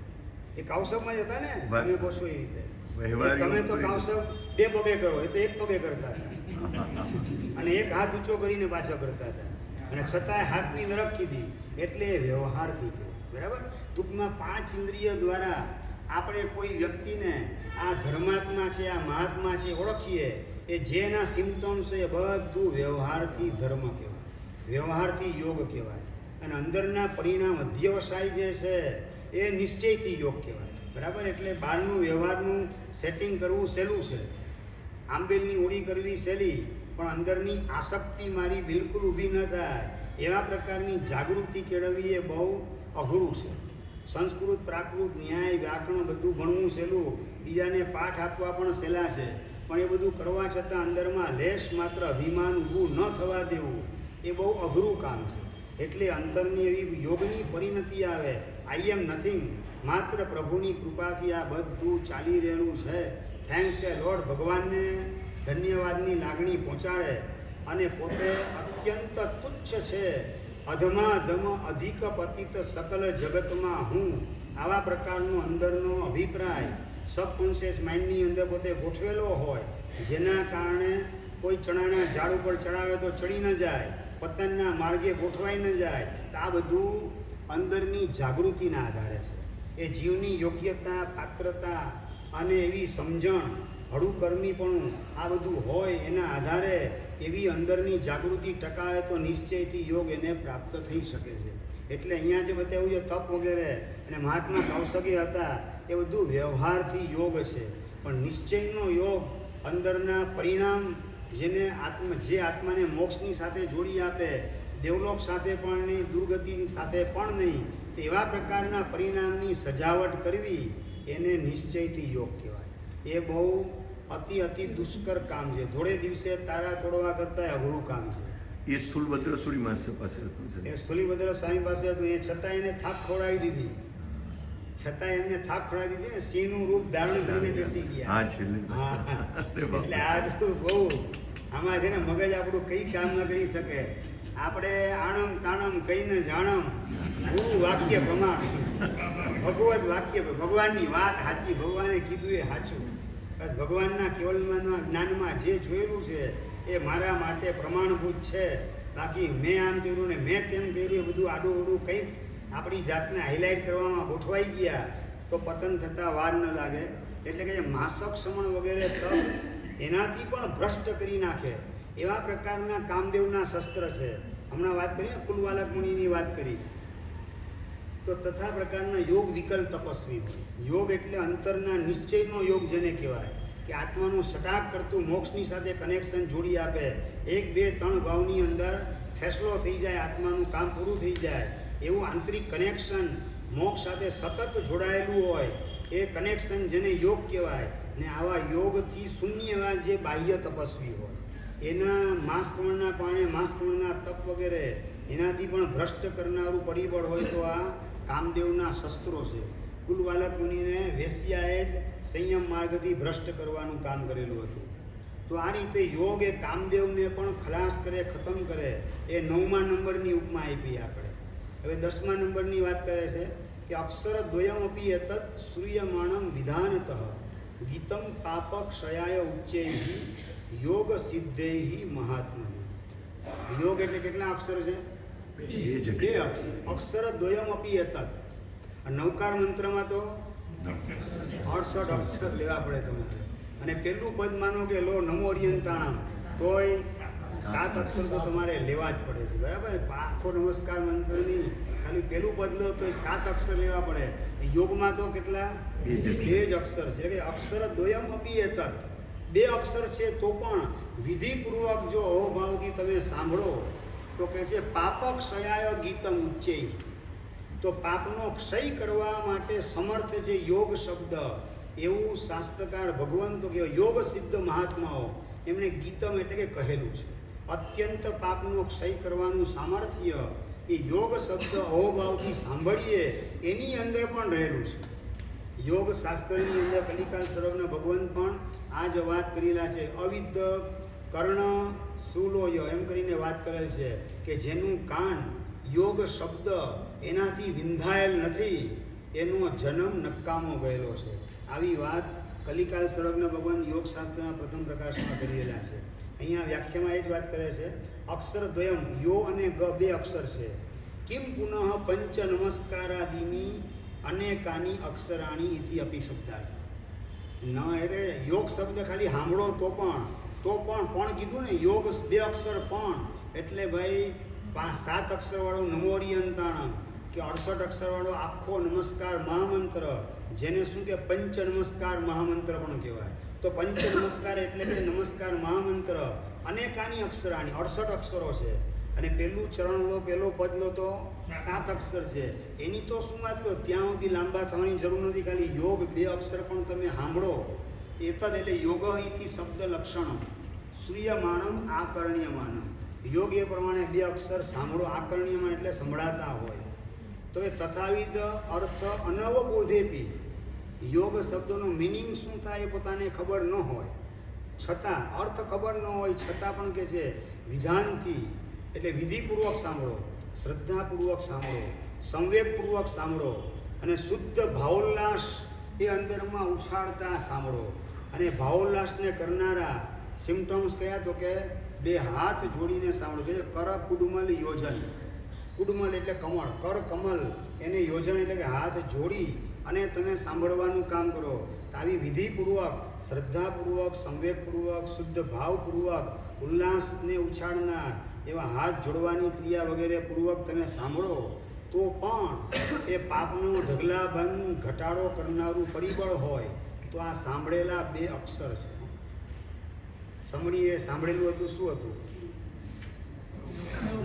એ કૌશકમાં જ હતા ને, તમે કહો છો એ રીતે. તમે તો કૌશક 2 પગે કરો, એ તો 1 પગે કરતા હતા અને 1 હાથ ઊંચો કરીને પાછો કરતા હતા. અને છતાંય હાથની નરક કીધી, એટલે એ વ્યવહારથી કહેવાય. બરાબર? ટૂંકમાં 5 ઇન્દ્રિય દ્વારા આપણે કોઈ વ્યક્તિને આ ધર્માત્મા છે, આ મહાત્મા છે ઓળખીએ, એ જેના સિમ્ટમ્સ છે એ બધું વ્યવહારથી ધર્મ કહેવાય, વ્યવહારથી યોગ કહેવાય. અને અંદરના પરિણામ અધ્યવસાય જે છે એ નિશ્ચયથી યોગ કહેવાય. બરાબર? એટલે બહારનું વ્યવહારનું સેટિંગ કરવું સહેલું છે, આંબેલની ઓળી કરવી સહેલી, પણ અંદરની આસક્તિ મારી બિલકુલ ઊભી ન થાય એવા પ્રકારની જાગૃતિ કેળવવી એ બહુ અઘરું છે. સંસ્કૃત, પ્રાકૃત, ન્યાય, વ્યાકરણ બધું ભણવું સહેલું, બીજાને પાઠ આપવા પણ સહેલા છે. પણ એ બધું કરવા છતાં અંદરમાં લેશ માત્ર અભિમાન ઊભું ન થવા દેવું એ બહુ અઘરું કામ છે. એટલે અંતરની એવી યોગની પરિણતિ આવે, આઈ એમ નથિંગ, માત્ર પ્રભુની કૃપાથી આ બધું ચાલી રહેલું છે. થેન્ક્સ એ લોર્ડ, ભગવાનને ધન્યવાદની લાગણી પહોંચાડે અને પોતે અત્યંત તુચ્છ છે, અધમાધમ અધિક પતિત સકલ જગતમાં હું, આવા પ્રકારનો અંદરનો અભિપ્રાય સબકોન્શિયસ માઇન્ડની અંદર પોતે ગોઠવેલો હોય, જેના કારણે કોઈ ચણાના ઝાડ ઉપર ચડાવે તો ચડી ન જાય, પતનના માર્ગે ગોઠવાઈ ન જાય. તો આ બધું અંદરની જાગૃતિના આધારે છે. એ જીવની યોગ્યતા, પાત્રતા અને એવી સમજણ, હળુકર્મીપણું આ બધું હોય એના આધારે એવી અંદરની જાગૃતિ ટકાવે તો નિશ્ચયથી યોગ એને પ્રાપ્ત થઈ શકે છે. એટલે અહીંયા જે બતાવ્યું છે તપ વગેરે અને મહાત્મા કૌશકે હતા એ બધું વ્યવહારથી યોગ છે. પણ નિશ્ચયનો યોગ અંદરના પરિણામ જે આત્માને મોક્ષની સાથે જોડી આપે, દેવલોક સાથે પણ નહીં, દુર્ગતિની સાથે પણ નહીં, તેવા પ્રકારના પરિણામની સજાવટ કરવી એને નિશ્ચયથી યોગ કહેવાય. એ બહુ અતિ દુષ્કર કામ છે. થોડે દિવસે તારા તોડવા કરતાં અઘરું કામ છે. એ સ્થૂલભદ્ર સૂરી પાસે હતું છે. એ સ્થૂલીભદ્ર સ્વામી પાસે હતું. એ છતાં એને થાપ ખવડાવી દીધી, ને સિંહનું રૂપ ધારણ કરીને બેસી ગયા. એટલે આ બહુ આમાં છે ને મગજ આપણું કઈ કામ ન કરી શકે. આપણે આણમ તાણમ કહીને જાણમ ગુરુ વાક્ય પ્રમાણ ભગવદ વાક્ય, ભગવાનની વાત સાચી, ભગવાને કીધું એ સાચું. બસ ભગવાનના કેવલમાં જ્ઞાનમાં જે જોયેલું છે એ મારા માટે પ્રમાણભૂત છે. બાકી મેં આમ કર્યું ને મેં તેમ કર્યું એ બધું આડું અવડું કંઈક આપણી જાતને હાઇલાઇટ કરવામાં ગોઠવાઈ ગયા તો પતન થતાં વાર ન લાગે. એટલે કે માસક સમણ વગેરે તપ એનાથી પણ ભ્રષ્ટ કરી નાખે એવા પ્રકારના કામદેવના શસ્ત્ર છે. હમણાં વાત કરી ને કુલવાલક મુનિની વાત કરી, તો તથા પ્રકારના યોગ વિકલ તપસ્વી. યોગ એટલે અંતરના નિશ્ચયનો યોગ જેને કહેવાય કે આત્માનું સટાક કરતું મોક્ષની સાથે કનેક્શન જોડી આપે. 1, 2, 3 ભાવની અંદર ફેસલો થઈ જાય, આત્માનું કામ પૂરું થઈ જાય એવું આંતરિક કનેક્શન મોક્ષ સાથે સતત જોડાયેલું હોય એ કનેક્શન જેને યોગ કહેવાય. ને આવા યોગથી શૂન્ય એવા જે બાહ્ય તપસ્વી હોય એના માંસકમણના પાણે, માંસકમણના તપ વગેરે એનાથી પણ ભ્રષ્ટ કરનારું પરિબળ હોય તો આ કામદેવના શસ્ત્રો છે. કુલવાલક મુનિને વેશ્યાએ જ સંયમ માર્ગથી ભ્રષ્ટ કરવાનું કામ કરેલું હતું. તો આ રીતે યોગ એ કામદેવને પણ ખલાસ કરે, ખતમ કરે. એ 9મા નંબરની ઉપમા આપી આપણે. હવે 10મા નંબરની વાત કરે છે કે અક્ષર દ્વયમપી એતત સૂર્યમાણમ વિધાનતઃ ગીતમ પાપ ક્ષયાય ઉચ્ચૈહિ યોગ સિદ્ધૈહિ મહાત્મની. યોગ એટલે કેટલા અક્ષર છે? 2 અક્ષર. અક્ષર દ્વયમપી એતત. નવકાર મંત્રમાં તો 68 અક્ષર લેવા પડે તમારે. અને પેલું પદ માનો કે લો નમો અર્યંતાણમ, તોય 7 અક્ષર તો તમારે લેવા જ પડે છે. બરાબર? આખો નમસ્કાર મંત્રની ખાલી પેલું પદ લો તો 7 અક્ષર લેવા પડે. યોગમાં તો કેટલા? 2 જ અક્ષર છે. કે અક્ષર દ્વયમ અપી એતત, 2 અક્ષર છે તો પણ વિધિપૂર્વક જો અહોભાવથી તમે સાંભળો તો કહે છે પાપ ક્ષયાય ગીતમ ઉચ્ચૈ. તો પાપનો ક્ષય કરવા માટે સમર્થ છે યોગ શબ્દ. એવું શાસ્ત્રકાર ભગવાન તો કહેવાય યોગ સિદ્ધ મહાત્માઓ એમણે ગીતમ એટલે કે કહેલું છે. અત્યંત પાપનો ક્ષય કરવાનું સામર્થ્ય એ યોગ શબ્દ અહોભાવથી સાંભળીએ એની અંદર પણ રહેલું છે. યોગ શાસ્ત્રની અંદર કલિકાલ સર્વજ્ઞ ભગવાન પણ આ જ વાત કરેલા છે. અવિદ્ધ કર્ણ સુલોય એમ કરીને વાત કરેલ છે કે જેનું કાન યોગ શબ્દ એનાથી વિંધાયેલ નથી એનો જન્મ નકામો ગયેલો છે. આવી વાત કલિકાલ સર્વજ્ઞ ભગવાન યોગશાસ્ત્રના પ્રથમ પ્રકાશમાં કરેલા છે. અહીંયા વ્યાખ્યામાં એ જ વાત કરે છે અક્ષર દ્વયમ, યો અને ગ 2 અક્ષર છે. કિમ પુનઃ પંચ નમસ્કારાદિની અનેકાની અક્ષરાણી ઇતિ અપી શબ્દાર્થ. ન એટલે યોગ શબ્દ ખાલી સાંભળો તો પણ કીધું ને યોગ 2 અક્ષર પણ એટલે ભાઈ 7 અક્ષરવાળો નમો અર્યંતાણમ કે 68 અક્ષરવાળો આખો નમસ્કાર મહામંત્ર, જેને શું કે પંચ નમસ્કાર મહામંત્ર પણ કહેવાય. તો પંચ નમસ્કાર એટલે કે નમસ્કાર મહામંત્ર અનેકાની અક્ષરાણી 68 અક્ષરો છે. અને પેલું ચરણ લો, પેલો પદ લો તો 7 અક્ષર છે. એની તો શું વાત કહો, ત્યાં સુધી લાંબા થવાની જરૂર નથી. ખાલી યોગ 2 અક્ષર પણ તમે સાંભળો એતદ એટલે યોગ ઇતિ શબ્દ લક્ષણ સૂર્યમાણમ આકર્ણ્યમાનમ. યોગ એ પ્રમાણે 2 અક્ષર સાંભળો. આકર્ણ્યમાન એટલે સંભળાતા હોય. તો એ તથાવિધ અર્થ અનવબોધેપી. યોગ શબ્દનો મિનિંગ શું થાય એ પોતાને ખબર ન હોય છતાં, અર્થ ખબર ન હોય છતાં પણ કે છે વિધાનથી એટલે વિધિપૂર્વક સાંભળો, શ્રદ્ધાપૂર્વક સાંભળો, સંવેગપૂર્વક સાંભળો અને શુદ્ધ ભાવોલ્લાસ એ અંદરમાં ઉછાળતા સાંભળો. અને ભાવોલ્લાસને કરનારા સિમ્ટમ્સ કયા તો કે 2 હાથ જોડીને સાંભળો. કે કર કુડમલ યોજન. કુડમલ એટલે કમળ, કર કમલ એને યોજન એટલે કે હાથ જોડી અને તમે સાંભળવાનું કામ કરો. તો આવી વિધિપૂર્વક, શ્રદ્ધાપૂર્વક, સંવેગપૂર્વક, શુદ્ધ ભાવપૂર્વક, ઉલ્લાસને ઉછાળનાર એવા હાથ જોડવાની ક્રિયા વગેરે પૂર્વક તમે સાંભળો તો પણ એ પાપનો ઢગલાબંધ ઘટાડો કરનારું પરિબળ હોય તો આ સાંભળેલા 2 અક્ષર છે. સમણીએ સાંભળેલું હતું શું હતું?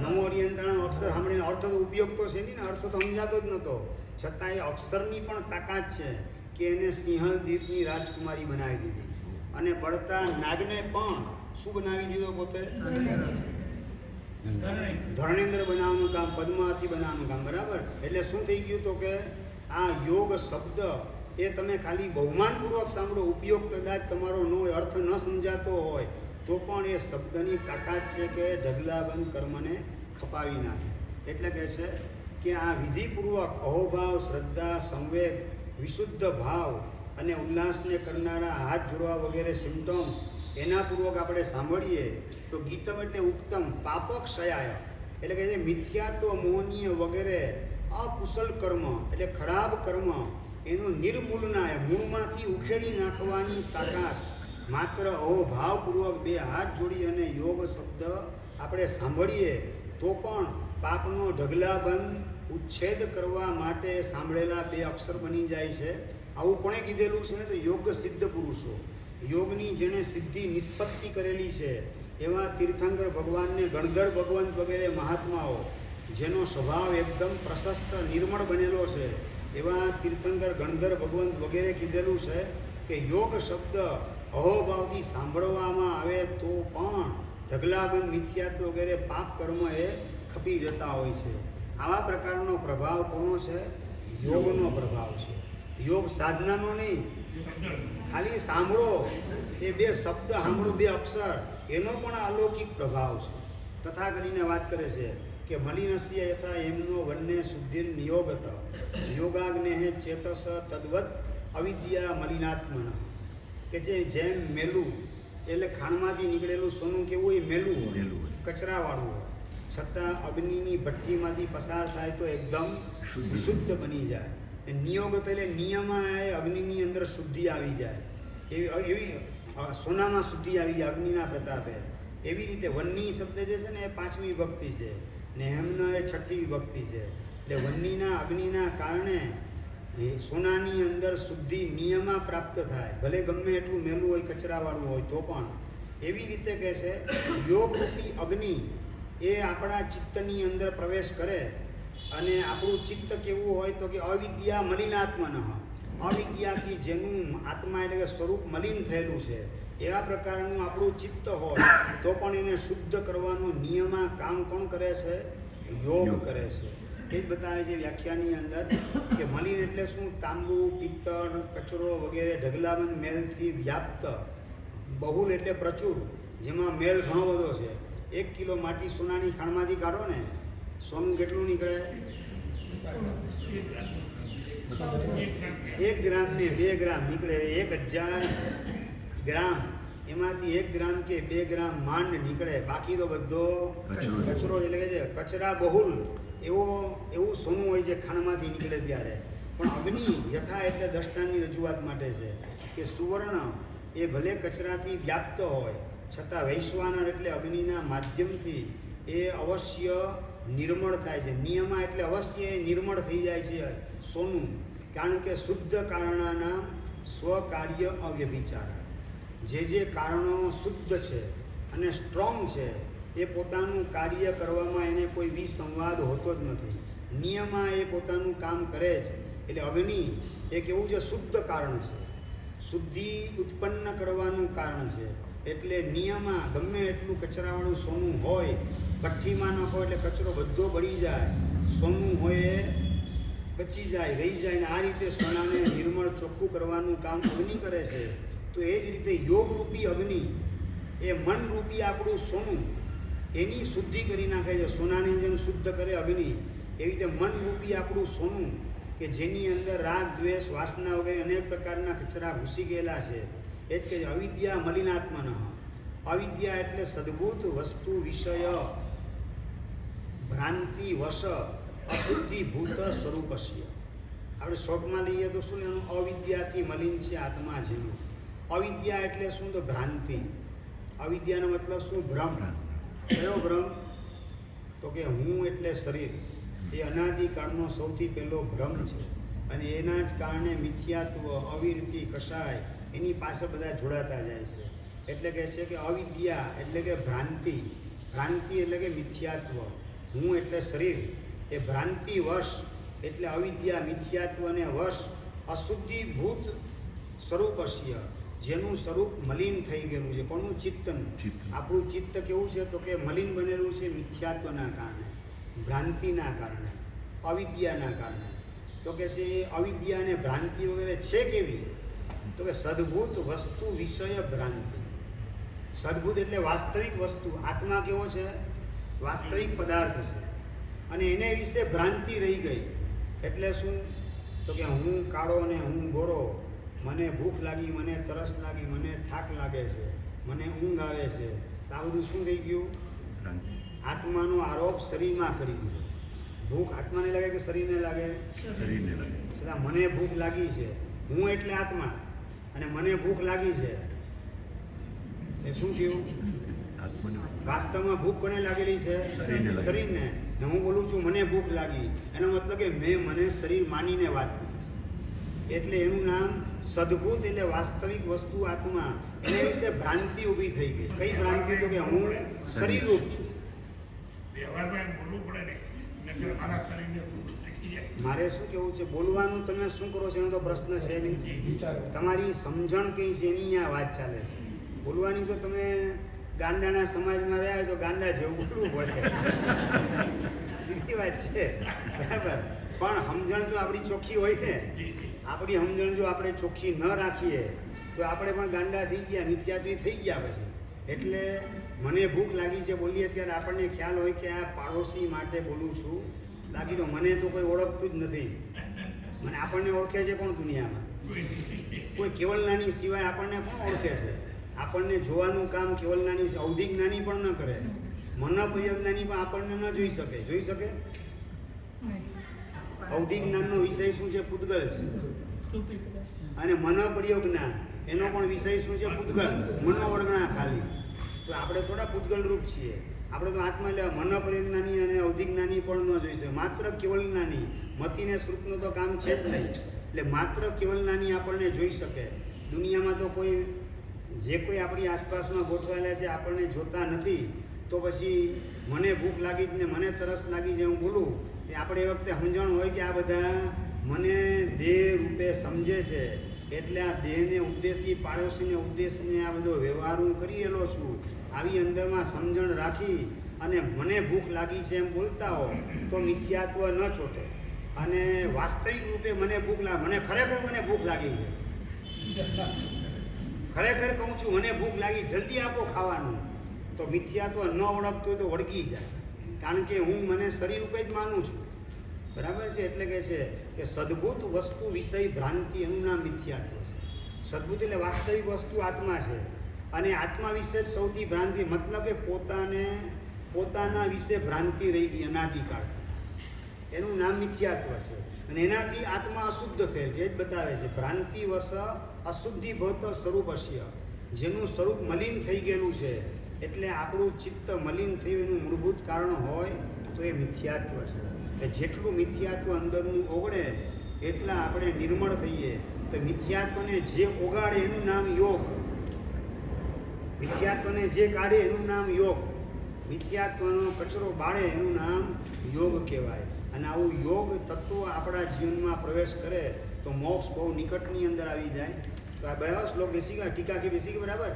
નમો અર્યંતાણમ અક્ષર સાંભળીને અર્થ તો ઉપયોગ તો છે નહીં ને, અર્થ તો સમજાતો જ નહોતો. છતાં એ અક્ષરની પણ તાકાત છે કે એને સિંહલ દ્વીપની રાજકુમારી બનાવી દીધી અને બળતા નાગને પણ શું બનાવી દીધો પોતે? ધર્ણેન્દ્ર બનાવવાનું કામ, પદ્માવતી બનાવવાનું કામ. બરાબર? એટલે શું થઈ ગયું તો કે આ યોગ શબ્દ એ તમે ખાલી બહુમાનપૂર્વક સાંભળો, ઉપયોગ કદાચ તમારો ન હોય, અર્થ ન સમજાતો હોય તો પણ એ શબ્દની તાકાત છે કે ઢગલાબંધ કર્મને ખપાવી નાખે. એટલે કહે છે કે આ વિધિપૂર્વક અહોભાવ, શ્રદ્ધા, સંવેગ, વિશુદ્ધ ભાવ અને ઉલ્લાસને કરનારા હાથ જોડવા વગેરે સિમ્ટમ્સ એના પૂર્વક આપણે સાંભળીએ તો ગીતમ એટલે ઉત્તમ પાપક્ષયાય એટલે કે જે મિથ્યાત્વ, મોહનીય વગેરે અકુશલ કર્મ એટલે ખરાબ કર્મ એનું નિર્મૂલનાય મૂળમાંથી ઉખેડી નાખવાની તાકાત માત્ર અહોભાવપૂર્વક બે હાથ જોડી અને યોગ શબ્દ આપણે સાંભળીએ તો પણ પાપનો ઢગલાબંધ ઉચ્છેદ કરવા માટે સાંભળેલા બે અક્ષર બની જાય છે. આવું કોણે કીધેલું છે? તો યોગ સિદ્ધ પુરુષો, યોગની જેણે સિદ્ધિ નિષ્પત્તિ કરેલી છે એવા તીર્થંકર ભગવાનને, ગણધર ભગવંત વગેરે મહાત્માઓ જેનો સ્વભાવ એકદમ પ્રશસ્ત નિર્મળ બનેલો છે એવા તીર્થંકર, ગણધર ભગવંત વગેરે કીધેલું છે કે યોગ શબ્દ અહોભાવથી સાંભળવામાં આવે તો પણ ઢગલાબંધ મિથ્યાત્વ વગેરે પાપ કર્મ એ ખપી જતા હોય છે. આવા પ્રકારનો પ્રભાવ કોનો છે? યોગનો પ્રભાવ છે. યોગ સાધનાનો નહીં, ખાલી સાંભળો એ બે શબ્દ સાંભળો, બે અક્ષર, એનો પણ અલૌકિક પ્રભાવ છે. તથા કરીને વાત કરે છે કે મલિનસ્ય યથા એમનો વન્ને શુદ્ધિર નિયોગત યોગાગ્નેહ ચેતસ તદ્વત અવિદ્યા મલિનાત્મન કે જેમ મેલું એટલે ખાણમાંથી નીકળેલું સોનું કેવું હોય? મેલું હોય, કચરાવાળું હોય, છતાં અગ્નિની ભઠ્ઠીમાંથી પસાર થાય તો એકદમ શુદ્ધ બની જાય. નિયોગત એટલે નિયમમાં અગ્નિની અંદર શુદ્ધિ આવી જાય, એવી સોનામાં શુદ્ધિ આવી જાય અગ્નિના પ્રતાપે. એવી રીતે વન્ની શબ્દ જે છે ને એ 5મી વિભક્તિ છે ને હેમનો એ 6ઠ્ઠી વિભક્તિ છે. એટલે વન્નીના અગ્નિના કારણે સોનાની અંદર શુદ્ધિ નિયમમાં પ્રાપ્ત થાય, ભલે ગમે એટલું મેલું હોય, કચરાવાળું હોય તો પણ. એવી રીતે કહે છે યોગરૂપી અગ્નિ એ આપણા ચિત્તની અંદર પ્રવેશ કરે અને આપણું ચિત્ત કેવું હોય તો કે અવિદ્યા મલિનાત્મન, અવિદ્યાથી જેનું આત્મા એટલે કે સ્વરૂપ મલિન થયેલું છે એવા પ્રકારનું આપણું ચિત્ત હોય તો પણ એને શુદ્ધ કરવાનું નિયમા કામ કોણ કરે છે? યોગ કરે છે. એ જ બતાવે છે વ્યાખ્યાની અંદર કે મલિન એટલે શું? તાંબુ, પિત્તળ, કચરો વગેરે ઢગલાબંધ મેલથી વ્યાપ્ત. બહુલ એટલે પ્રચુર, જેમાં મેલ ઘણો બધો છે. 1 કિલો માટી સોનાની ખાણમાંથી કાઢો ને, સોનું કેટલું નીકળે? 1 ગ્રામ ને 2 ગ્રામ નીકળે. 1000 ગ્રામ એમાંથી 1 ગ્રામ કે 2 ગ્રામ માંડ નીકળે, બાકી તો બધો કચરો. એટલે કે કચરા બહુલ એવું સોનું હોય જે ખાણમાંથી નીકળે ત્યારે. પણ અગ્નિ યથા એટલે દ્રષ્ટાની રજૂઆત માટે છે કે સુવર્ણ એ ભલે કચરાથી વ્યાપ્ત હોય છતાં વૈશ્વાનર એટલે અગ્નિના માધ્યમથી એ અવશ્ય નિર્મળ થાય છે. નિયમા એટલે અવશ્ય એ નિર્મળ થઈ જાય છે સોનું, કારણ કે શુદ્ધ કારણાના સ્વકાર્ય અવ્યભિચાર. જે કારણો શુદ્ધ છે અને સ્ટ્રોંગ છે એ પોતાનું કાર્ય કરવામાં એને કોઈ વિસંવાદ હોતો જ નથી. નિયમા એ પોતાનું કામ કરે જ. એટલે અગ્નિ એક એવું જે શુદ્ધ કારણ છે, શુદ્ધિ ઉત્પન્ન કરવાનું કારણ છે. એટલે નિયમા ગમે એટલું કચરાવાળું સોનું હોય, ભઠ્ઠીમાં નાખો એટલે કચરો બધો બળી જાય, સોનું હોય એ બચી જાય, રહી જાય. ને આ રીતે સોનાને નિર્મળ ચોખ્ખું કરવાનું કામ અગ્નિ કરે છે. તો એ જ રીતે યોગરૂપી અગ્નિ એ મનરૂપી આપણું સોનું એની શુદ્ધિ કરી નાખે છે. સોનાને જેમ શુદ્ધ કરે અગ્નિ, એવી રીતે મનરૂપી આપણું સોનું કે જેની અંદર રાગ, દ્વેષ, વાસના વગેરે અનેક પ્રકારના કચરા ઘૂસી ગયેલા છે. એ જ કે અવિદ્યા મલિનાત્મન. અવિદ્યા એટલે સદભૂત વસ્તુ વિષય ભ્રાંતિ વશ અશુદ્ધિભૂત સ્વરૂપસ્ય. આપણે શોર્ટમાં લઈએ તો શું એનું? અવિદ્યાથી મલિન છે આત્મા જેનું. અવિદ્યા એટલે શું? તો ભ્રાંતિ. અવિદ્યાનો મતલબ શું? ભ્રમ. કયો ભ્રમ? તો કે હું એટલે શરીર. એ અનાદિકાળનો સૌથી પહેલો ભ્રમ છે અને એના જ કારણે મિથ્યાત્વ, અવિરતિ, કષાય એની પાસે બધા જોડાતા જાય છે. એટલે કહે છે કે અવિદ્યા એટલે કે ભ્રાંતિ. ભ્રાંતિ એટલે કે મિથ્યાત્વ. હું એટલે શરીર. એ ભ્રાંતિ વશ એટલે અવિદ્યા, મિથ્યાત્વને વશ અશુદ્ધિભૂત સ્વરૂપસ્ય, જેનું સ્વરૂપ મલિન થઈ ગયેલું છે. કોનું? ચિત્તનું. આપણું ચિત્ત કેવું છે? તો કે મલિન બનેલું છે મિથ્યાત્વના કારણે, ભ્રાંતિના કારણે, અવિદ્યાના કારણે. તો કે છે એ અવિદ્યા અને ભ્રાંતિ વગેરે છે કેવી? તો કે સદભૂત વસ્તુ વિષય ભ્રાંતિ. સદભૂત એટલે વાસ્તવિક વસ્તુ. આત્મા કેવો છે? વાસ્તવિક પદાર્થ છે. અને એને વિશે ભ્રાંતિ રહી ગઈ. એટલે શું? તો કે હું કાળો ને હું ગોરો, મને ભૂખ લાગી, મને તરસ લાગી, મને થાક લાગે છે, મને ઊંઘ આવે છે. આ બધું શું થઈ ગયું? આત્માનો આરોપ શરીરમાં કરી દીધો. ભૂખ આત્માને લાગે કે શરીરને લાગે? શરીરને લાગે. છતાં મને ભૂખ લાગી છે, હું એટલે આત્મા, અને મને ભૂખ લાગી છે. એ શું થયું? વાસ્તવમાં ભૂખ કોને લાગેલી છે? શરીરને. ને હું બોલું છું મને ભૂખ લાગી, એનો મતલબ કે મને શરીર માનીને વાત કરી છે. એટલે એનું નામ સદભૂત, એટલે વાસ્તવિક વસ્તુ આત્મા. એને વિશે ભ્રાંતિ ઊભી થઈ ગઈ. કઈ ભ્રાંતિ? તો કે હું શરીરરૂપ છું. મારે શું કેવું છે? બોલવાનું તમે શું કરો છો એનો તો પ્રશ્ન છે નહીં. તમારી સમજણ કઈ છે એની અહીંયા વાત ચાલે છે. બોલવાની તો તમે ગાંડાના સમાજમાં રહ્યા હોય તો ગાંડા જેવું બોલવું પડે. સીધી વાત છે, બરાબર. પણ સમજણ તો આપણી ચોખ્ખી હોય ને. આપણી સમજણ જો આપણે ચોખ્ખી ન રાખીએ તો આપણે પણ ગાંડા થઈ ગયા, મિથ્યાત્વી થઈ ગયા પછી. એટલે મને ભૂખ લાગી છે બોલીએ ત્યારે આપણને ખ્યાલ હોય કે આ પાડોશી માટે બોલું છું. બાકી તો મને તો કોઈ ઓળખતું જ નથી. મને આપણને ઓળખે છે કોણ દુનિયામાં? કોઈ કેવલનાની સિવાય આપણને પણ ઓળખે છે. આપણને જોવાનું કામ કેવલનાની છે. અવધિ જ્ઞાની પણ ન કરે. મનોપ્રયોગ જ્ઞાની પણ આપણને ન જોઈ શકે. જોઈ શકે? અવધિ જ્ઞાનનો વિષય શું છે? પૂતગલ છે. અને મનોપ્રયોગ જ્ઞાન એનો પણ વિષય શું છે? પૂતગલ, મનોવર્ગણા ખાલી. તો આપણે થોડા પૂતગલ રૂપ છીએ. આપણે તો આત્મા લેવા મનોપ્રયોગ જ્ઞાની અને અવધિ જ્ઞાની પણ ન જોઈ શકે. માત્ર કેવલ જ્ઞાની, મતીને શ્રુતનું તો કામ છે જ નહીં. એટલે માત્ર કેવલ જ્ઞાની આપણને જોઈ શકે. દુનિયામાં તો કોઈ જે કોઈ આપણી આસપાસમાં ગોઠવાયેલા છે આપણને જોતા નથી. તો પછી મને ભૂખ લાગી ને મને તરસ લાગી છે હું બોલું, એ આપણે એ વખતે સમજણ હોય કે આ બધા મને દેહ રૂપે સમજે છે, એટલે આ દેહને ઉદ્દેશી, પાડોશીને ઉદ્દેશીને આ બધો વ્યવહાર હું કરી રહેલો છું. આવી અંદરમાં સમજણ રાખી અને મને ભૂખ લાગી છે એમ બોલતા હો તો મિથ્યાત્વ ન ચોટે. અને વાસ્તવિક રૂપે મને ભૂખ લાગે, મને ખરેખર મને ભૂખ લાગી છે, ખરેખર કહું છું મને ભૂખ લાગી, જલ્દી આપો ખાવાનું, તો મિથ્યાત્વ ન ઓળખતું હોય તો વળગી જાય. કારણ કે હું મને શરીર રૂપે જ માનું છું. બરાબર છે? એટલે કે છે કે સદભૂત વસ્તુ વિષય ભ્રાંતિ, એનું નામ મિથ્યાત્વ છે. સદભૂત એટલે વાસ્તવિક વસ્તુ આત્મા છે, અને આત્મા વિશે જ સૌથી ભ્રાંતિ. મતલબ કે પોતાના વિશે ભ્રાંતિ રહી ગઈ અનાદિકાળ. એનું નામ મિથ્યાત્વ છે. અને એનાથી આત્મા અશુદ્ધ થયેલ છે. એ જ બતાવે છે ભ્રાંતિ વશ અશુદ્ધિ ભવત સ્વરૂપસ્ય. જેનું સ્વરૂપ મલિન થઈ ગયેલું છે, એટલે આપણું ચિત્ત મલિન થયું એનું મૂળભૂત કારણ હોય તો એ મિથ્યાત્વ છે. એટલે જેટલું મિથ્યાત્વ અંદરનું ઓગળે એટલા આપણે નિર્મળ થઈએ. તો મિથ્યાત્વને જે ઓગાળે એનું નામ યોગ. મિથ્યાત્વને જે કાઢે એનું નામ યોગ. મિથ્યાત્વનો કચરો બાળે એનું નામ યોગ કહેવાય. અને આવું યોગ તત્વ આપણા જીવનમાં પ્રવેશ કરે તો મોક્ષ બહુ નિકટની અંદર આવી જાય. તો આ બે શ્લોક બેસી ગયા, ટીકા કે બેસી ગઈ, બરાબર?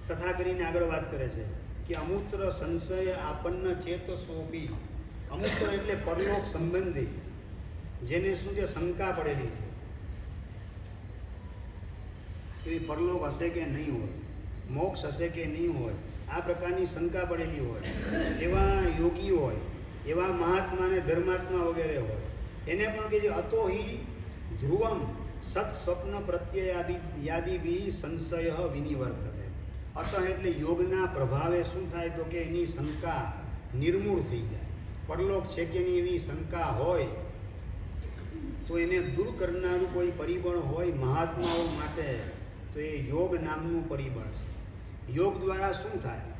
તથા કરીને આગળ વાત કરે છે કે અમૂત્ર સંશય આપન્ન ચેતસોપી. અમૂત્ર એટલે પરલોક સંબંધી, જેને શું છે? શંકા પડેલી છે કે પરલોક હશે કે નહીં હોય, મોક્ષ હશે કે નહીં હોય, આ પ્રકારની શંકા પડેલી હોય, એવા યોગી હોય, એવા મહાત્મા અને ધર્માત્મા વગેરે હોય, એને પણ કે જે અતો હિ ધ્રુવમ સત સ્વપ્ન પ્રત્યયાદિભી સંશય વિનિવર્તતે. અત એટલે યોગના પ્રભાવે શું થાય? તો કે એની શંકા નિર્મૂળ થઈ જાય. પરલોક છે કે નહીં એવી શંકા હોય તો એને દૂર કરનારું કોઈ પરિબળ હોય મહાત્માઓ માટે, તો એ યોગ નામનું પરિબળ છે. યોગ દ્વારા શું થાય?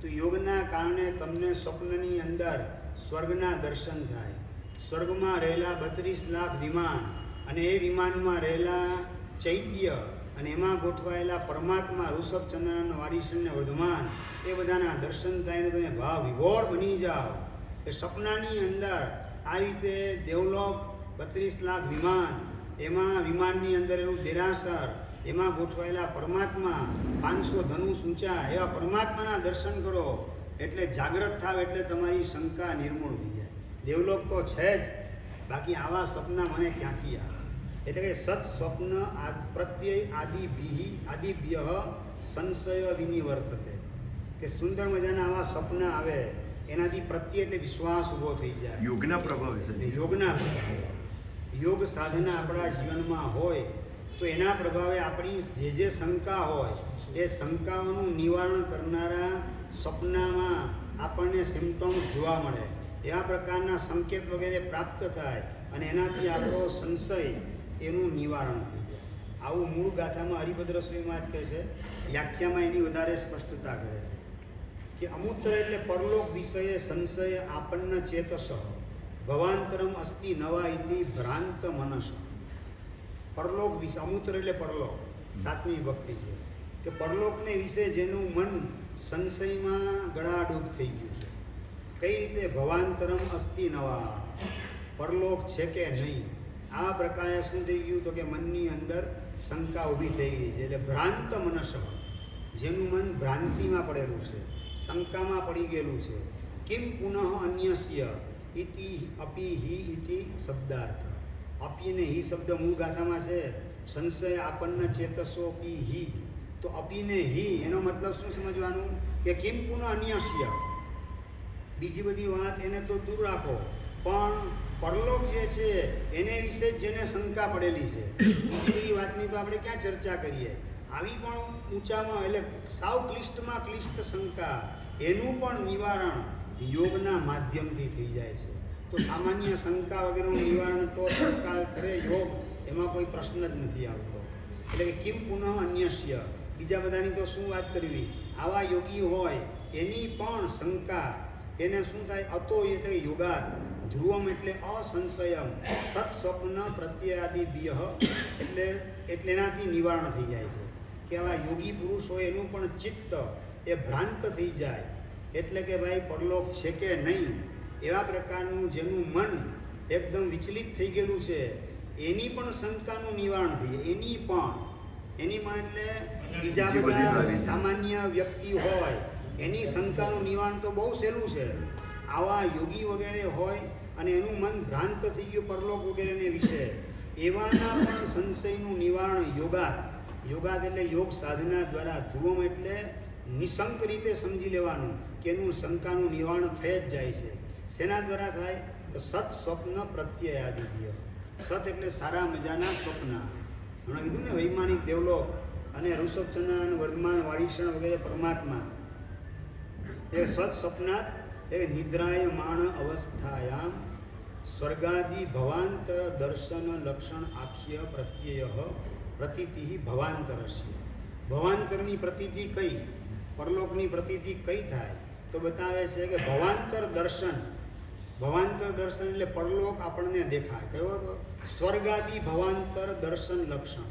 તો યોગના કારણે તમને સ્વપ્નની અંદર સ્વર્ગના દર્શન થાય. સ્વર્ગમાં રહેલા 32 લાખ વિમાન, અને એ વિમાનમાં રહેલા ચૈત્ય, અને એમાં ગોઠવાયેલા પરમાત્મા ઋષભચંદ્રન વારીસને વર્ધમાન, એ બધાના દર્શન થાય ને તમે ભાવ વિભોર બની જાઓ. એ સપનાની અંદર આ રીતે દેવલોક 32 લાખ વિમાન, એમાં વિમાનની અંદર એનું દેરાસર, એમાં ગોઠવાયેલા પરમાત્મા 500 ધનુષ ઊંચા, એવા પરમાત્માના દર્શન કરો એટલે જાગ્રત થાવ, એટલે તમારી શંકા નિર્મૂળ થઈ જાય. દેવલોક તો છે જ, બાકી આવા સપના મને ક્યાંથી આવે? એટલે કે સત સ્વપ્ન પ્રત્યય આદિભ્ય સંશય વિનિવર્તતે. કે સુંદર મજાના આવા સપના આવે એનાથી પ્રત્યે એટલે વિશ્વાસ ઊભો થઈ જાય. યોગના પ્રભાવે અને છે. યોગના પ્રભાવે યોગ સાધના આપણા જીવનમાં હોય તો એના પ્રભાવે આપણી જે શંકા હોય એ શંકાઓનું નિવારણ કરનારા સપનામાં આપણને સિમ્ટમ્સ જોવા મળે, એવા પ્રકારના સંકેત વગેરે પ્રાપ્ત થાય અને એનાથી આપણો સંશય એનું નિવારણ થઈ જાય. આવું મૂળ ગાથામાં હરિભદ્ર સ્વામીમાં જ કહે છે, વ્યાખ્યામાં એની વધારે સ્પષ્ટતા કરે છે કે અમૂત્ર એટલે પરલોક વિષયે સંશય આપન્ન ચેતસ ભવાંતરમ અસ્તિ નવા ઇતિ ભ્રાંત મનસ. પરલોક વિશે અમૂત્ર એટલે પરલોક, 7મી ભક્તિ છે કે પરલોકને વિશે જેનું મન સંશયમાં ગળાડૂબ થઈ ગયું છે. કઈ રીતે? ભવાંતરમ અસ્તિ નવા, પરલોક છે કે નહીં, આ પ્રકારે શું થઈ ગયું તો કે મનની અંદર શંકા ઊભી થઈ ગઈ છે. એટલે ભ્રાંત મનસ, જેનું મન ભ્રાંતિમાં પડેલું છે, શંકામાં પડી ગયેલું છે. કિમ પુનઃ અન્યસ્ય ઇતિ અપી હિ ઇતિ શબ્દાર્થ. અપીને હિ શબ્દ મૂળ ગાથામાં છે સંશય આપન્ન ચેતસો પી હિ. તો અપીને હિ એનો મતલબ શું સમજવાનું કે કિમ પુનઃ અન્યસ્ય, બીજી બધી વાત એને તો દૂર રાખો, પણ પરલોક જે છે એને વિશે જ જેને શંકા પડેલી છે, બીજી બધી વાતની તો આપણે ક્યાં ચર્ચા કરીએ. આવી પણ ઊંચામાં એટલે સાવ ક્લિષ્ટમાં ક્લિષ્ટ શંકા, એનું પણ નિવારણ યોગના માધ્યમથી થઈ જાય છે. તો સામાન્ય શંકા વગેરેનું નિવારણ તો શંકા કરે યોગ, એમાં કોઈ પ્રશ્ન જ નથી આવતો. એટલે કે કિમ પુનઃ અન્યસ્ય, બીજા બધાની તો શું વાત કરવી. આવા યોગી હોય એની પણ શંકા એને શું થાય? અતો એ થાય યોગાત ધ્રુવમ એટલે અસંશયમ સત સ્વપ્ન પ્રત્યાદિભ્ય, એટલે એનાથી નિવારણ થઈ જાય છે કે આવા યોગી પુરુષ હોય એનું પણ ચિત્ત એ ભ્રાંત થઈ જાય. એટલે કે ભાઈ પરલોક છે કે નહીં, એવા પ્રકારનું જેનું મન એકદમ વિચલિત થઈ ગયેલું છે એની પણ શંકાનું નિવારણ થઈ જાય. એની પણ એટલે બીજા બધા સામાન્ય વ્યક્તિ હોય એની શંકાનું નિવારણ તો બહુ સહેલું છે. આવા યોગી વગેરે હોય અને એનું મન ભ્રાંત થઈ ગયું પરલોક વગેરેને વિશે, એવાના પણ સંશયનું નિવારણ યોગાત એટલે યોગ સાધના દ્વારા. ધ્રુવમ એટલે નિશંક રીતે સમજી લેવાનું કે એનું શંકાનું નિવારણ થઈ જ જાય છે. શેના દ્વારા થાય? તો સત સ્વપ્ન પ્રત્યયાદિભ્ય. સત એટલે સારા મજાના સ્વપ્ન. હમણાં કીધું ને વૈમાનિક દેવલોક અને ઋષભચંદ્ર વર્ધમાન વારિષણ વગેરે પરમાત્મા એ સત સ્વપ્નાત એ નિદ્રાયમાણ અવસ્થાયામ સ્વર્ગાદિ ભવાંતર દર્શન લક્ષણ આખ્ય પ્રત્યય પ્રતીતિ ભવાંતરસ્ય. ભવાંતરની પ્રતીતિ કઈ, પરલોકની પ્રતીતિ કઈ થાય તો બતાવે છે કે ભવાંતર દર્શન. ભવાંતર દર્શન એટલે પરલોક આપણને દેખાય. કયો તો? સ્વર્ગાદિ ભવાંતર દર્શન લક્ષણ.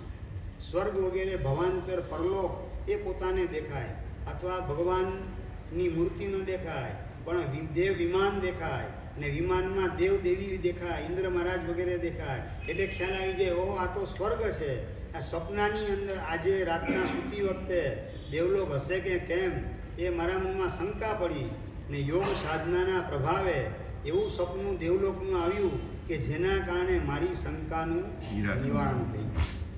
સ્વર્ગ વગેરે ભવાંતર પરલોક એ પોતાને દેખાય, અથવા ભગવાનની મૂર્તિ ન દેખાય પણ દેવ વિમાન દેખાય, અને વિમાનમાં દેવ દેવી દેખાય, ઇન્દ્ર મહારાજ વગેરે દેખાય. એટલે ખ્યાલ આવી જાય ઓ આ તો સ્વર્ગ છે. આ સપનાની અંદર આજે રાતના સૂતી વખતે દેવલોક હશે કે કેમ એ મારા મનમાં શંકા પડી, ને યોગ સાધનાના પ્રભાવે એવું સપનું દેવલોકનું આવ્યું કે જેના કારણે મારી શંકાનું નિવારણ થયું.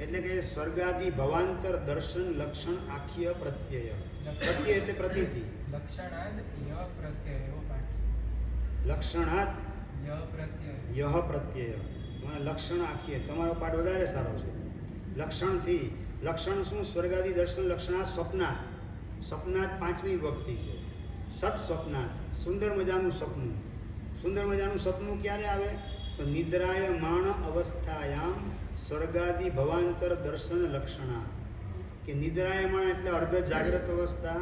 એટલે કે સ્વર્ગાદિ ભવાંતર દર્શન લક્ષણ આખ્ય પ્રત્યય. પ્રત્યય એટલે પ્રતીતિ. લક્ષણાદ યહ પ્રત્યય. લક્ષણ આખ્ય તમારો પાઠ વધારે સારો છે. લક્ષણથી લક્ષણ શું? સ્વર્ગાદિ દર્શન લક્ષણાત સ્વપ્નાત. સ્વપ્નાત 5મી ભક્તિ છે. સત સ્વપ્નાત સુંદર મજાનું સપનું. સુંદર મજાનું સપનું ક્યારે આવે? તો નિદ્રાયમાણ અવસ્થાયામ સ્વર્ગાદિ ભવાંતર દર્શન લક્ષણા. કે નિદ્રાયમાણ એટલે અર્ધ જાગ્રત અવસ્થા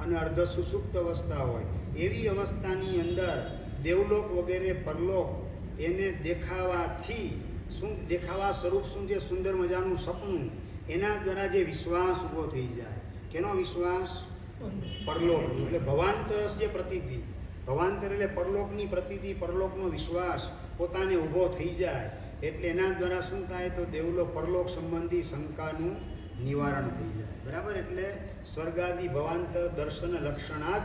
અને અર્ધ સુસુપ્ત અવસ્થા હોય એવી અવસ્થાની અંદર દેવલોક વગેરે પરલોક એને દેખાવાથી શું દેખાવા સ્વરૂપ શું છે? સુંદર મજાનું સપનું. એના દ્વારા જે વિશ્વાસ ઊભો થઈ જાય. કેનો વિશ્વાસ? પરલોકનો. એટલે ભવાંતરસ્ય પ્રતીતિ. ભવાંતર એટલે પરલોકની પ્રતીતિ, પરલોકનો વિશ્વાસ પોતાને ઊભો થઈ જાય. એટલે એના દ્વારા શું થાય? તો દેવલોક પરલોક સંબંધી શંકાનું નિવારણ થઈ જાય. બરાબર? એટલે સ્વર્ગાદિ ભવાંતર દર્શન લક્ષણાત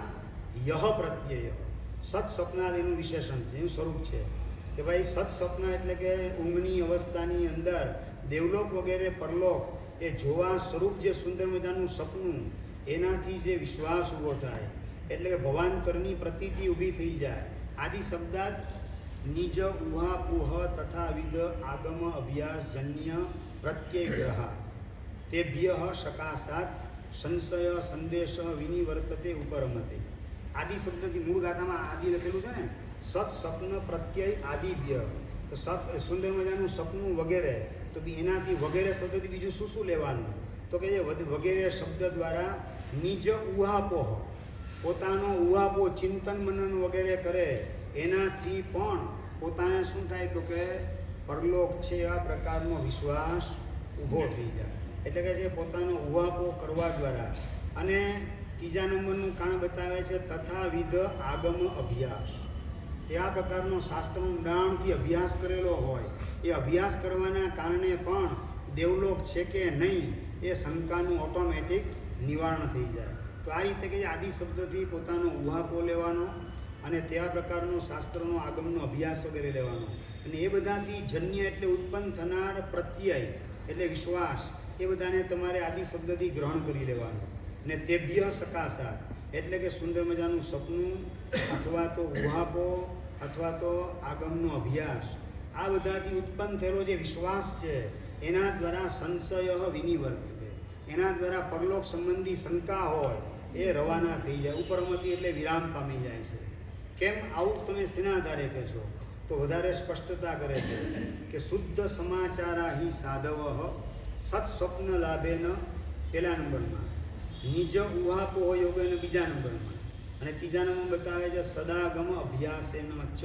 યહ પ્રત્યય. સત સ્વપ્નાદ એનું વિશેષણ છે, એનું સ્વરૂપ છે કે ભાઈ સત સ્વપ્ન એટલે કે ઊંઘની અવસ્થાની અંદર દેવલોક વગેરે પરલોક એ જોવા સ્વરૂપ જે સુંદર મજાનું સપનું, એનાથી જે વિશ્વાસ ઊભો થાય, એટલે કે ભવાંતરની પ્રતીતિ ઊભી થઈ જાય. આદિ શબ્દાત નિજ ઉહાપુહ તથાવિધ આગમ અભ્યાસજન્ય પ્રત્યયગ્રહ તેભ્ય સકાશાત સંશય સંદેશ વિનિવર્તતે ઉપરમતે. આદિ શબ્દથી મૂળ ગાથામાં આદિ લખેલું છે ને, સત સ્વપ્ન પ્રત્યય આદિભ્ય. તો સત સુંદર મજાનું સપનું વગેરે, તો બી એનાથી વગેરે શબ્દથી બીજું શું શું લેવાનું? તો કે જે વગેરે શબ્દ દ્વારા નિજ ઉહાપોહ, પોતાનો ઉહાપો ચિંતન મનન વગેરે કરે, એનાથી પણ પોતાને શું થાય? તો કે પરલોક છે એવા પ્રકારનો વિશ્વાસ ઊભો થઈ જાય. એટલે કે જે પોતાનો ઉહાપો કરવા દ્વારા. અને ત્રીજા નંબરનું કારણ બતાવે છે તથાવિધ આગમ અભ્યાસ. એવા પ્રકારનો શાસ્ત્રનો ઊંડાણથી અભ્યાસ કરેલો હોય, એ અભ્યાસ કરવાના કારણે પણ દેવલોક છે કે નહીં એ શંકાનું ઓટોમેટિક નિવારણ થઈ જાય. તો આ રીતે કે આદિ શબ્દથી પોતાનો ઉહાપો લેવાનો અને તેવા પ્રકારનો શાસ્ત્રનો આગમનો અભ્યાસ વગેરે લેવાનો. અને એ બધાથી જન્ય એટલે ઉત્પન્ન થનાર પ્રત્યય એટલે વિશ્વાસ, એ બધાને તમારે આદિ શબ્દથી ગ્રહણ કરી લેવાનું. અને તેભ્ય સકાશાત એટલે કે સુંદર મજાનું સપનું અથવા તો ઉહાપો અથવા તો આગમનો અભ્યાસ, આ બધાથી ઉત્પન્ન થયેલો જે વિશ્વાસ છે એના દ્વારા સંશય વિનિવર્તતે, એના દ્વારા પરલોક સંબંધી શંકા હોય એ રવાના થઈ જાય. ઉપરમતી એટલે વિરામ પામી જાય છે. કેમ આવું તમે શેના આધારે કહેશો? તો વધારે સ્પષ્ટતા કરે છે કે શુદ્ધ સમાચારા હિ સાધવ સત સ્વપ્ન લાભેન પહેલા નંબરમાં, નિજ ઉહાપોહ યોગેન બીજા નંબરમાં, અને ત્રીજા નંબર બતાવે છે સદાગમ અભ્યાસેન ચ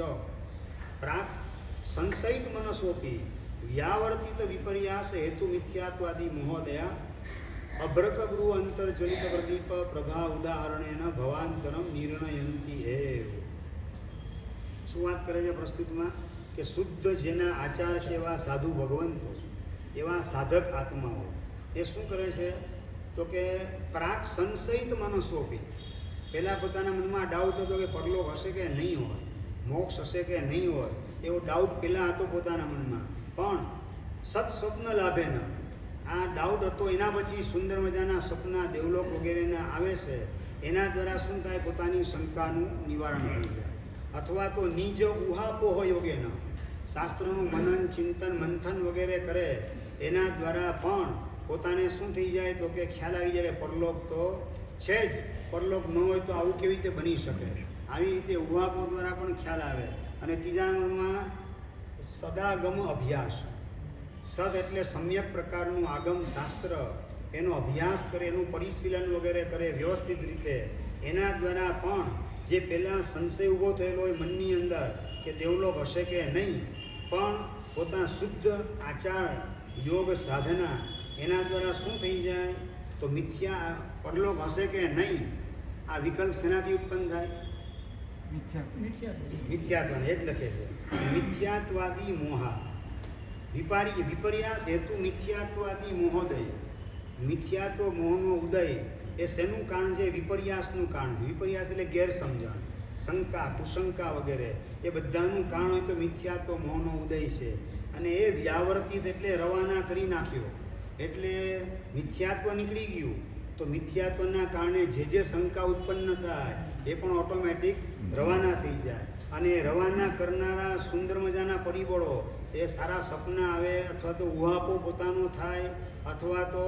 પ્રાક સંશયિત મનસોપી વ્યાવર્તિત વિપર્યાસ હેતુ મિથ્યાત્વાદી મહોદયા અભ્રક ગૃહ અંતર્જલિત પ્રદીપ પ્રભા ઉદાહરણેન ભવાંતરમ નિર્ણયંતી એવ. શું વાત કરે છે પ્રસ્તુતમાં? કે શુદ્ધ જેના આચાર છે એવા સાધુ ભગવંતો, એવા સાધક આત્માઓ એ શું કરે છે? તો કે પ્રાક સંશયિત મનસોપી, પહેલાં પોતાના મનમાં ડાઉટ હતો કે પરલોક હશે કે નહીં હોય, મોક્ષ હશે કે નહીં હોય, એવો ડાઉટ પહેલાં હતો પોતાના મનમાં. પણ સત સ્વપ્ન લાભેન, આ ડાઉટ હતો એના પછી સુંદર મજાના સપના દેવલોક વગેરેના આવે છે, એના દ્વારા શું થાય? પોતાની શંકાનું નિવારણ થઈ જાય. અથવા તો નિજ ઉહાપોહ યોગેન, શાસ્ત્રનું મનન ચિંતન મંથન વગેરે કરે, એના દ્વારા પણ પોતાને શું થઈ જાય? તો કે ખ્યાલ આવી જાય કે પરલોક તો છે જ, પરલોક ન હોય તો આવું કેવી રીતે બની શકે? આવી રીતે ઉહાપો દ્વારા પણ ખ્યાલ આવે. અને ત્રીજા નંબરમાં સદાગમ અભ્યાસ. સદ એટલે સમ્યક પ્રકારનું આગમ શાસ્ત્ર, એનો અભ્યાસ કરે, એનું પરિશીલન વગેરે કરે વ્યવસ્થિત રીતે. એના દ્વારા પણ જે પહેલાં સંશય ઊભો થયેલો હોય મનની અંદર કે દેવલોક હશે કે નહીં, પણ પોતાના શુદ્ધ આચાર યોગ સાધના એના દ્વારા શું થઈ જાય? તો મિથ્યા પરલોક હશે કે નહીં આ વિકલ્પ શેનાથી ઉત્પન્ન થાય? મિથ્યાત્વ. એ જ લખે છે મિથ્યાત્વાદી મોહા વિપર્યાસ હેતુ મિથ્યાત્વાદી મોહોદય. મિથ્યાત્વ મોહનો ઉદય એ શેનું કારણ છે? વિપર્યાસનું કારણ છે. વિપર્યાસ એટલે ગેરસમજણ, શંકા કુશંકા વગેરે, એ બધાનું કારણ હોય તો મિથ્યાત્વ મોહનો ઉદય છે. અને એ વ્યાવર્તિત એટલે રવાના કરી નાખ્યો, એટલે મિથ્યાત્વ નીકળી ગયું. તો મિથ્યાત્વના કારણે જે શંકા ઉત્પન્ન થાય એ પણ ઓટોમેટિક રવાના થઈ જાય. અને રવાના કરનારા સુંદર મજાના પરિબળો, એ સારા સપના આવે અથવા તો ઉહાપો પોતાનો થાય અથવા તો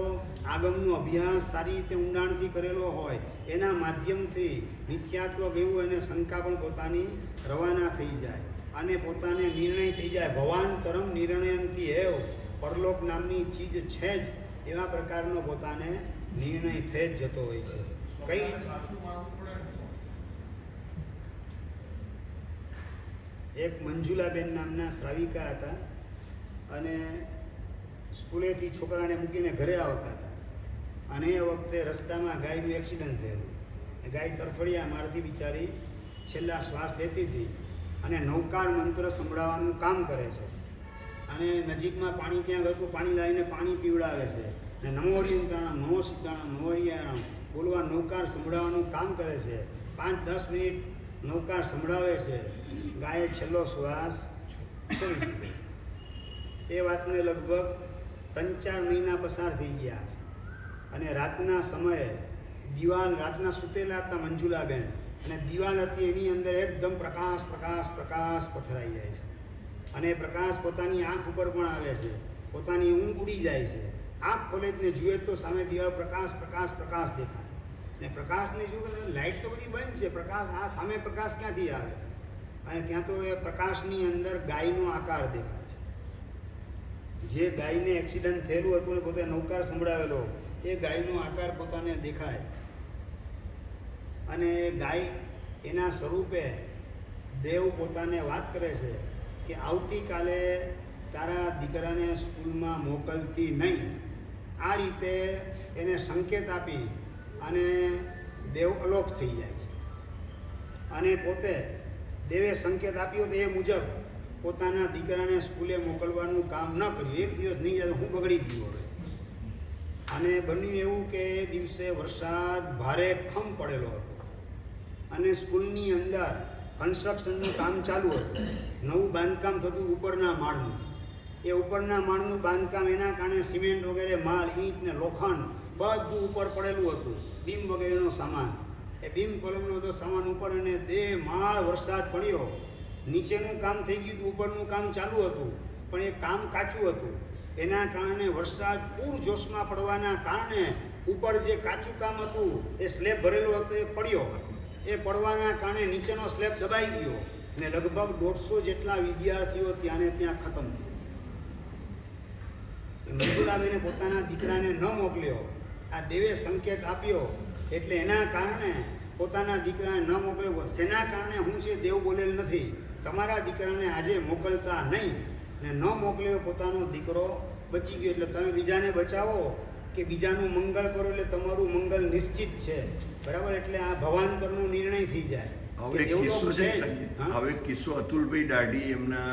આગમનો અભ્યાસ સારી રીતે ઊંડાણથી કરેલો હોય, એના માધ્યમથી મિથ્યાત્વ ગયું અને શંકા પણ પોતાની રવાના થઈ જાય અને પોતાને નિર્ણય થઈ જાય. ભવાંતરમ નિર્ણયંતી એવ, પરલોક નામની ચીજ છે જ એવા પ્રકારનો પોતાને નિર્ણય થઈ જ જતો હોય છે. કઈ એક મંજુલાબેન નામના શ્રાવિકા હતા અને સ્કૂલેથી છોકરાને મૂકીને ઘરે આવતા હતા. અને એ વખતે રસ્તામાં ગાયનું એક્સિડન્ટ થયેલું. ગાય તરફડિયા મારતી બિચારી છેલ્લા શ્વાસ લેતી હતી અને નૌકાર મંત્ર સંભળાવવાનું કામ કરે છે. અને નજીકમાં પાણી ક્યાં હતું, પાણી લાવીને પાણી પીવડાવે છે. અને નમો હરિયંતાણમ નમો સીતાણમ નમો હરિયાણમ બોલવા નૌકાર સંભળાવવાનું કામ કરે છે. 5-10 મિનિટ નૌકાર સંભળાવે છે. ગાયે છેલ્લો શ્વાસ છોડી દીધો. એ વાતને લગભગ 3-4 મહિના પસાર થઈ ગયા છે. અને રાતના સમયે રાતના સૂતેલા હતા મંજુલાબેન, અને દિવાલ હતી એની અંદર એકદમ પ્રકાશ પ્રકાશ પ્રકાશ પથરાઈ જાય છે, અને એ પ્રકાશ પોતાની આંખ ઉપર પણ આવે છે, પોતાની ઊંઘ ઉડી જાય છે. આંખ ખોલે ને જુએ તો સામે દિવાલ પ્રકાશ પ્રકાશ પ્રકાશ દેખાય. ને પ્રકાશને શું કરે, લાઇટ તો બધી બંધ છે, પ્રકાશ આ સામે પ્રકાશ ક્યાંથી આવે? અને ત્યાં તો એ પ્રકાશની અંદર ગાયનો આકાર દેખાય છે. જે ગાયને એક્સિડન્ટ થયેલું હતું ને પોતે નૌકાર સંભળાવેલો, એ ગાયનો આકાર પોતાને દેખાય. અને ગાય એના સ્વરૂપે દેવ પોતાને વાત કરે છે કે આવતીકાલે તારા દીકરાને સ્કૂલમાં મોકલતી નહીં. આ રીતે એને સંકેત આપી અને દેવ અલોપ થઈ જાય છે. અને પોતે દેવે સંકેત આપ્યો તો એ મુજબ પોતાના દીકરાને સ્કૂલે મોકલવાનું કામ ન કર્યું. એક દિવસ નહીં જાય હું બગડી ગયો હવે. અને બન્યું એવું કે એ દિવસે વરસાદ ભારે ખમ પડેલો હતો અને સ્કૂલની અંદર કન્સ્ટ્રક્શનનું કામ ચાલુ હતું. નવું બાંધકામ થતું ઉપરના માળનું. એ ઉપરના માળનું બાંધકામ એના કારણે સિમેન્ટ વગેરે માલ, ઈંટ ને લોખંડ બધું ઉપર પડેલું હતું, બીમ વગેરેનો સામાન. એ બીમ કોલમનો બધો સામાન ઉપર, અને માળ વરસાદ પડ્યો. નીચેનું કામ થઈ ગયું હતું, ઉપરનું કામ ચાલુ હતું, પણ એ કામ કાચું હતું. એના કારણે વરસાદ પૂરજોશમાં પડવાના કારણે ઉપર જે કાચું કામ હતું એ સ્લેબ ભરેલો હતો એ પડ્યો. એ પડવાના કારણે નીચેનો સ્લેબ દબાઈ ગયો ને લગભગ 150 જેટલા વિદ્યાર્થીઓ ત્યાંને ત્યાં ખતમ થયા. મંજુલાબેને પોતાના દીકરાને ન મોકલ્યો, આ દેવે સંકેત આપ્યો એટલે એના કારણે પોતાના દીકરાને ન મોકલ્યો. શેના કારણે હું છે દેવ બોલેલ નથી, તમારા દીકરાને આજે મોકલતા નહીં. ને ન મોકલ્યો પોતાનો દીકરો બચી ગયો. એટલે તમે બીજાને બચાવો કે બીજાનું મંગળ કરો એટલે તમારું મંગળ નિશ્ચિત છે, બરાબર? એટલે આ ભવાંતરનો નિર્ણય થઈ જાય. હવે કિસ્સો અતુલભાઈ દાઢી એમના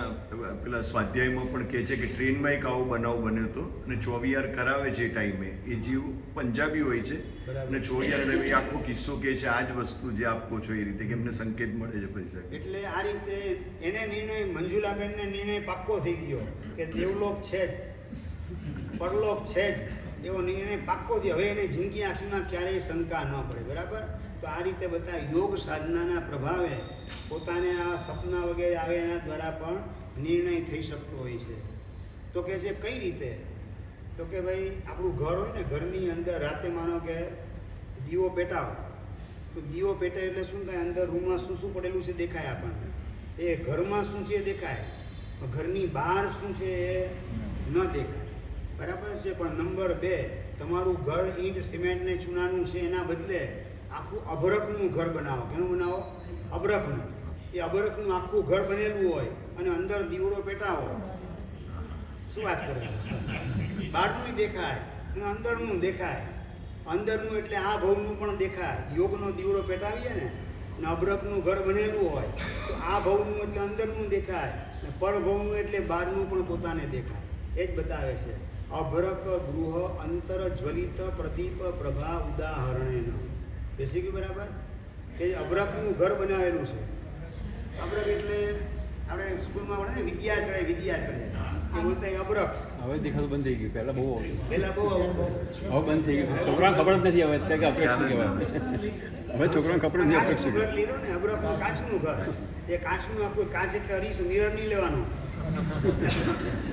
પેલા સ્વાધ્યાયમાં પણ કહે છે કે ટ્રેનમાં એક આવો બનાવ બન્યો હતો અને ચોવિયાર કરાવે છે એ ટાઈમે. એ જીવ પંજાબી હોય છે અને ચોવિયાર આખો કિસ્સો કહે છે આ જ વસ્તુ જે આપ કહો છો એ રીતે કે એમને સંકેત મળે છે પૈસા. એટલે આ રીતે એને નિર્ણય, મંજુલાબેનને નિર્ણય પાક્કો થઈ ગયો કે દેવલોક છે જ, પરલોક છે જ, એવો નિર્ણય પાક્કો થયો. હવે એને જિંદગી આખીમાં ક્યારેય શંકા ન પડે, બરાબર? તો આ રીતે બધા યોગ સાધનાના પ્રભાવે પોતાને આ સપના વગેરે આવે એના દ્વારા પણ નિર્ણય થઈ શકતો હોય છે. તો કે છે કઈ રીતે? તો કે ભાઈ આપણું ઘર હોય ને, ઘરની અંદર રાતે માનો કે દીવો પેટાવો, તો દીવો પેટાય એટલે શું થાય, અંદર રૂમમાં શું શું પડેલું છે દેખાય આપણને. એ ઘરમાં શું છે એ દેખાય, ઘરની બહાર શું છે એ ન દેખાય, બરાબર છે? પણ નંબર 2, તમારું ઘર ઈંટ સિમેન્ટ ને ચૂનાનું છે એના બદલે આખું અભરકનું ઘર બનાવો. કેનું બનાવો? અભરકનું. એ અભરકનું આખું ઘર બનેલું હોય અને અંદર દીવડો પેટાવો. શું વાત કરે છે? બહારનું દેખાય અને અંદરનું દેખાય. અંદરનું એટલે આ ભવનું પણ દેખાય. યોગનો દીવડો પેટાવીએ ને અભરકનું ઘર બનેલું હોય તો આ ભવનું એટલે અંદરનું દેખાય, ને પરભવનું એટલે બહારનું પણ પોતાને દેખાય. એ જ બતાવે છે. અભરક ગૃહ અંતર જ્વલિત પ્રદીપ પ્રભા ઉદાહરણેન. બેસી ગયું, બરાબર? કે અભરકનું ઘર બનાવેલું છે. અભરક એટલે આપણે સ્કૂલમાં ભણે ને વિદ્યા ચડે, વિદ્યા ચડે એ બોલતા અભરક. હવે દેખાતું બંધ થઈ ગયું. પહેલા બહુ આવતું. હવે બંધ થઈ ગયું. છોકરાને ખબર જ નથી હવે અત્યારે કે અભરક શું કહેવાય. હવે છોકરાને ખબર નથી અભરક શું ઘર લીધો ને, અભરકનું કાચનું ઘર. એ કાચનું આખું કાચ એટલે અરીસો, મિરર નહીં લેવાનું.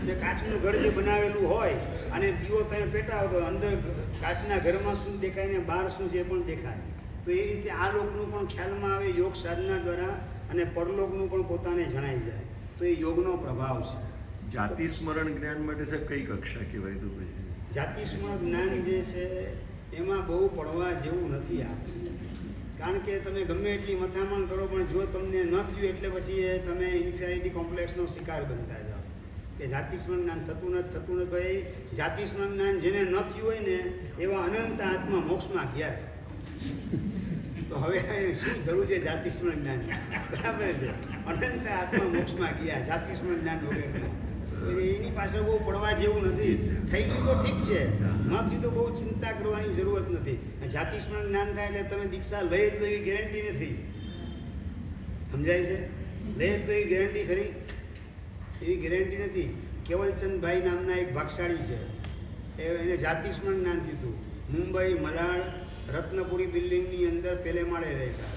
જે કાચનું ઘર જે બનાવેલું હોય અને દીવો તમે પેટાવો તો અંદર કાચના ઘરમાં શું દેખાય ને બહાર શું છે એ પણ દેખાય. તો એ રીતે આ લોકનું પણ ખ્યાલમાં આવે યોગ સાધના દ્વારા, અને પરલોકનું પણ પોતાને જણાઈ જાય. તો એ યોગનો પ્રભાવ છે. જાતિ સ્મરણ જ્ઞાન માટે સાહેબ કઈ કક્ષા કહેવાય? તો પછી જાતિ સ્મરણ જ્ઞાન જે છે એમાં બહુ પડવા જેવું નથી આ. કારણ કે તમે ગમે એટલી મથામણ કરો પણ જો તમને ન થયું એટલે પછી એ તમે ઇન્ફિરિટી કોમ્પ્લેક્સનો શિકાર બનતા જાઓ કે જાતિ સ્મરણ જ્ઞાન થતું નથી. ભાઈ જાતિ સ્મરણ જ્ઞાન જેને ન થયું હોય ને એવા અનંત આત્મા મોક્ષમાં ગયા છે. તો હવે શું જરૂર છે જાતિ સ્મરણ જ્ઞાન? બરાબર છે, અનંત આત્મા મોક્ષમાં ગયા જાતિ સ્મરણ જ્ઞાન વગેરે. એની પાછળ બહુ પડવા જેવું નથી. થઈ ગયું તો ઠીક છે, ન થયું તો બહુ ચિંતા કરવાની જરૂરત નથી. જાતિ સ્મરણ જ્ઞાન થાય એટલે તમે દીક્ષા લઈ જ લો એવી ગેરંટી નથી. સમજાય છે? લઈ જ લો એવી ગેરંટી ખરી? એવી ગેરંટી નથી. કેવલચંદભાઈ નામના એક ભાગશાળી છે, એને જાતિ સ્મરણ જ્ઞાન દીધું. મુંબઈ મલાડ રત્નપુરી બિલ્ડિંગની અંદર પહેલે માળે રહેતા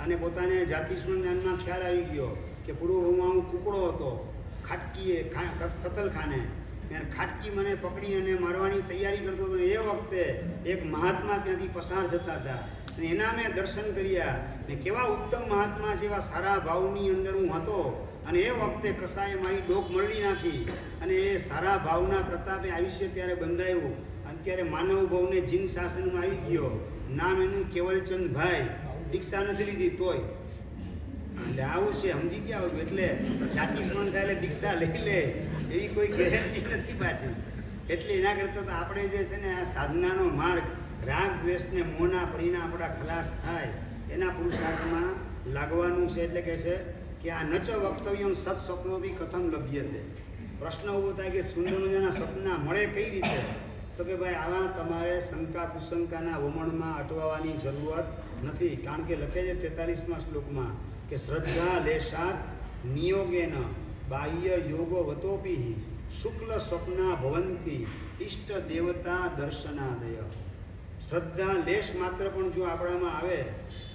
અને પોતાને જાતિસ્મરણ જ્ઞાનમાં ખ્યાલ આવી ગયો કે પૂર્વભૂમાં હું કુકડો હતો, ખાટકીએ કતલખાને, અને ખાટકી મને પકડી અને મારવાની તૈયારી કરતો હતો. એ વખતે એક મહાત્મા ત્યાંથી પસાર થતા હતા અને એના મેં દર્શન કર્યા ને કેવા ઉત્તમ મહાત્મા છે, એવા સારા ભાવની અંદર હું હતો. અને એ વખતે કસાએ મારી ડોક મરડી નાખી અને એ સારા ભાવના પ્રતાપે આયુષ્ય ત્યારે બંધાયું. અત્યારે માનવ ભાવને જીન શાસનમાં આવી ગયો. નામ એનું કેવલચંદભાઈ, દીક્ષા નથી લીધી તોય. એટલે આવું છે, સમજી ગયા હોય. એટલે જાતિસ્મરણ થાય એટલે દીક્ષા લઈ લે એવી કોઈ ગેરંટી નથી પાછી. એટલે એના કરતાં તો આપણે જે છે ને આ સાધનાનો માર્ગ, રાગ દ્વેષને મોહના પરિણામ આપણા ખલાસ થાય એના પુરુષાર્થમાં લાગવાનું છે. એટલે કહે છે કે આ નચ વક્તવ્યમ સત સ્વપ્નો બી કથમ લભ્યતે. પ્રશ્ન ઊભો થાય કે સુંદર મજાના સપના મળે કઈ રીતે? તો કે ભાઈ આવા તમારે શંકા કુશંકાના વમણમાં અટવાવાની જરૂરત નથી. કારણ કે લખે છે 43મા શ્લોકમાં કે શ્રદ્ધા લેશાત નિયોગેન બાહ્ય યોગો વતોપી શુક્લ સ્વપ્ના ભવંતી ઇષ્ટ દેવતા દર્શનાદય. શ્રદ્ધા લેશ માત્ર પણ જો આપણામાં આવે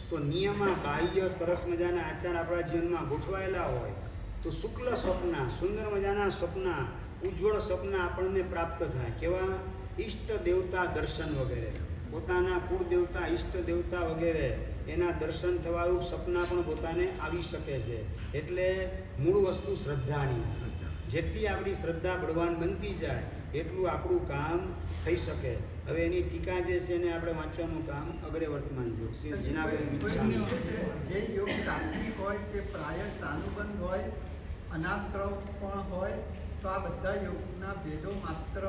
તો નિયમા બાહ્ય સરસ મજાના આચાર આપણા જીવનમાં ગોઠવાયેલા હોય તો શુક્લ સ્વપ્ના, સુંદર મજાના સ્વપ્ના, ઉજ્જવળ સ્વપ્ના આપણને પ્રાપ્ત થાય. કેવા? ઈષ્ટ દેવતા દર્શન વગેરે, પોતાના કુળ દેવતા, ઈષ્ટ દેવતા વગેરે એના દર્શન થવાનું સપના પણ પોતાને આવી શકે છે. એટલે મૂળ વસ્તુ શ્રદ્ધાની. જેટલી આપણી શ્રદ્ધા બળવાન બનતી જાય એટલું આપણું કામ થઈ શકે. હવે એની ટીકા જે છે એને આપણે વાંચવાનું કામ અગ્રે વર્તમાન જો જે યોગ તાત્વિક હોય તે પ્રાય સાનુબંધ હોય, અનાશ્રવ પણ હોય, તો આ બધા યોગના ભેદો માત્ર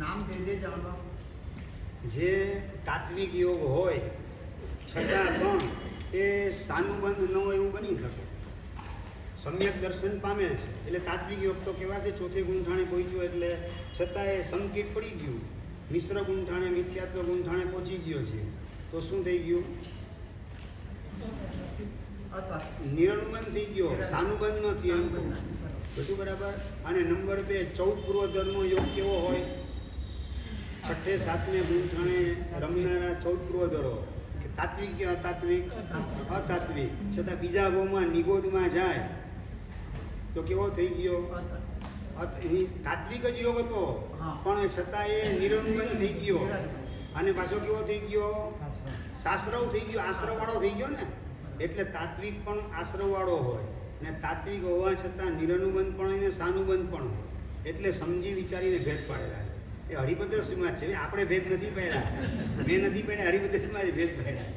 નામ ભેદે જાણવા. જે તાત્વિક યોગ હોય છતાં પણ એ સાનુબંધ ન હોય એવું બની શકે. સમ્યક દર્શન પામે છે એટલે તાત્વિક યોગ તો કેવા છે, ચોથે ગુંઠાણે પહોંચ્યો એટલે છતાં એ સંકેત પડી ગયું. મિશ્ર ગુંઠાણે, મિથ્યાત્વ ગુંઠાણે પહોંચી ગયો છે તો શું થઈ ગયું? નિરનુબંધ થઈ ગયો, સાનુબંધ નથી. એમ કહું છું, બધું બરાબર. અને નંબર 2, 14 પૂર્વધર્મનો યોગ કેવો હોય? છઠ્ઠે સાતમે ગુંઠાણે રમનારા 14 પૂર્વધરો કે તાત્વિક કે અતાત્વિક? અતાત્વિક. છતાં બીજા ભાવમાં નિગોદમાં જાય તો કેવો થઈ ગયો? તાત્વિક જ યોગ હતો પણ છતાં એ નિરનુબંધ થઈ ગયો. અને પાછો કેવો થઈ ગયો? સાશ્રવ થઈ ગયો, આશ્રવવાળો થઈ ગયો ને. એટલે તાત્વિક પણ આશ્રવવાળો હોય ને તાત્વિક હોવા છતાં નિરનુબંધ પણ હોય ને સાનુબંધ પણ હોય. એટલે સમજી વિચારીને ભેદ પાડેલા એ હરિભદ્ર સિંહમાં છે. આપણે ભેદ નથી પાડ્યા, મેં નથી પાડ્યા, હરિભદ્ર સિંહમાં ભેદ પાડ્યા.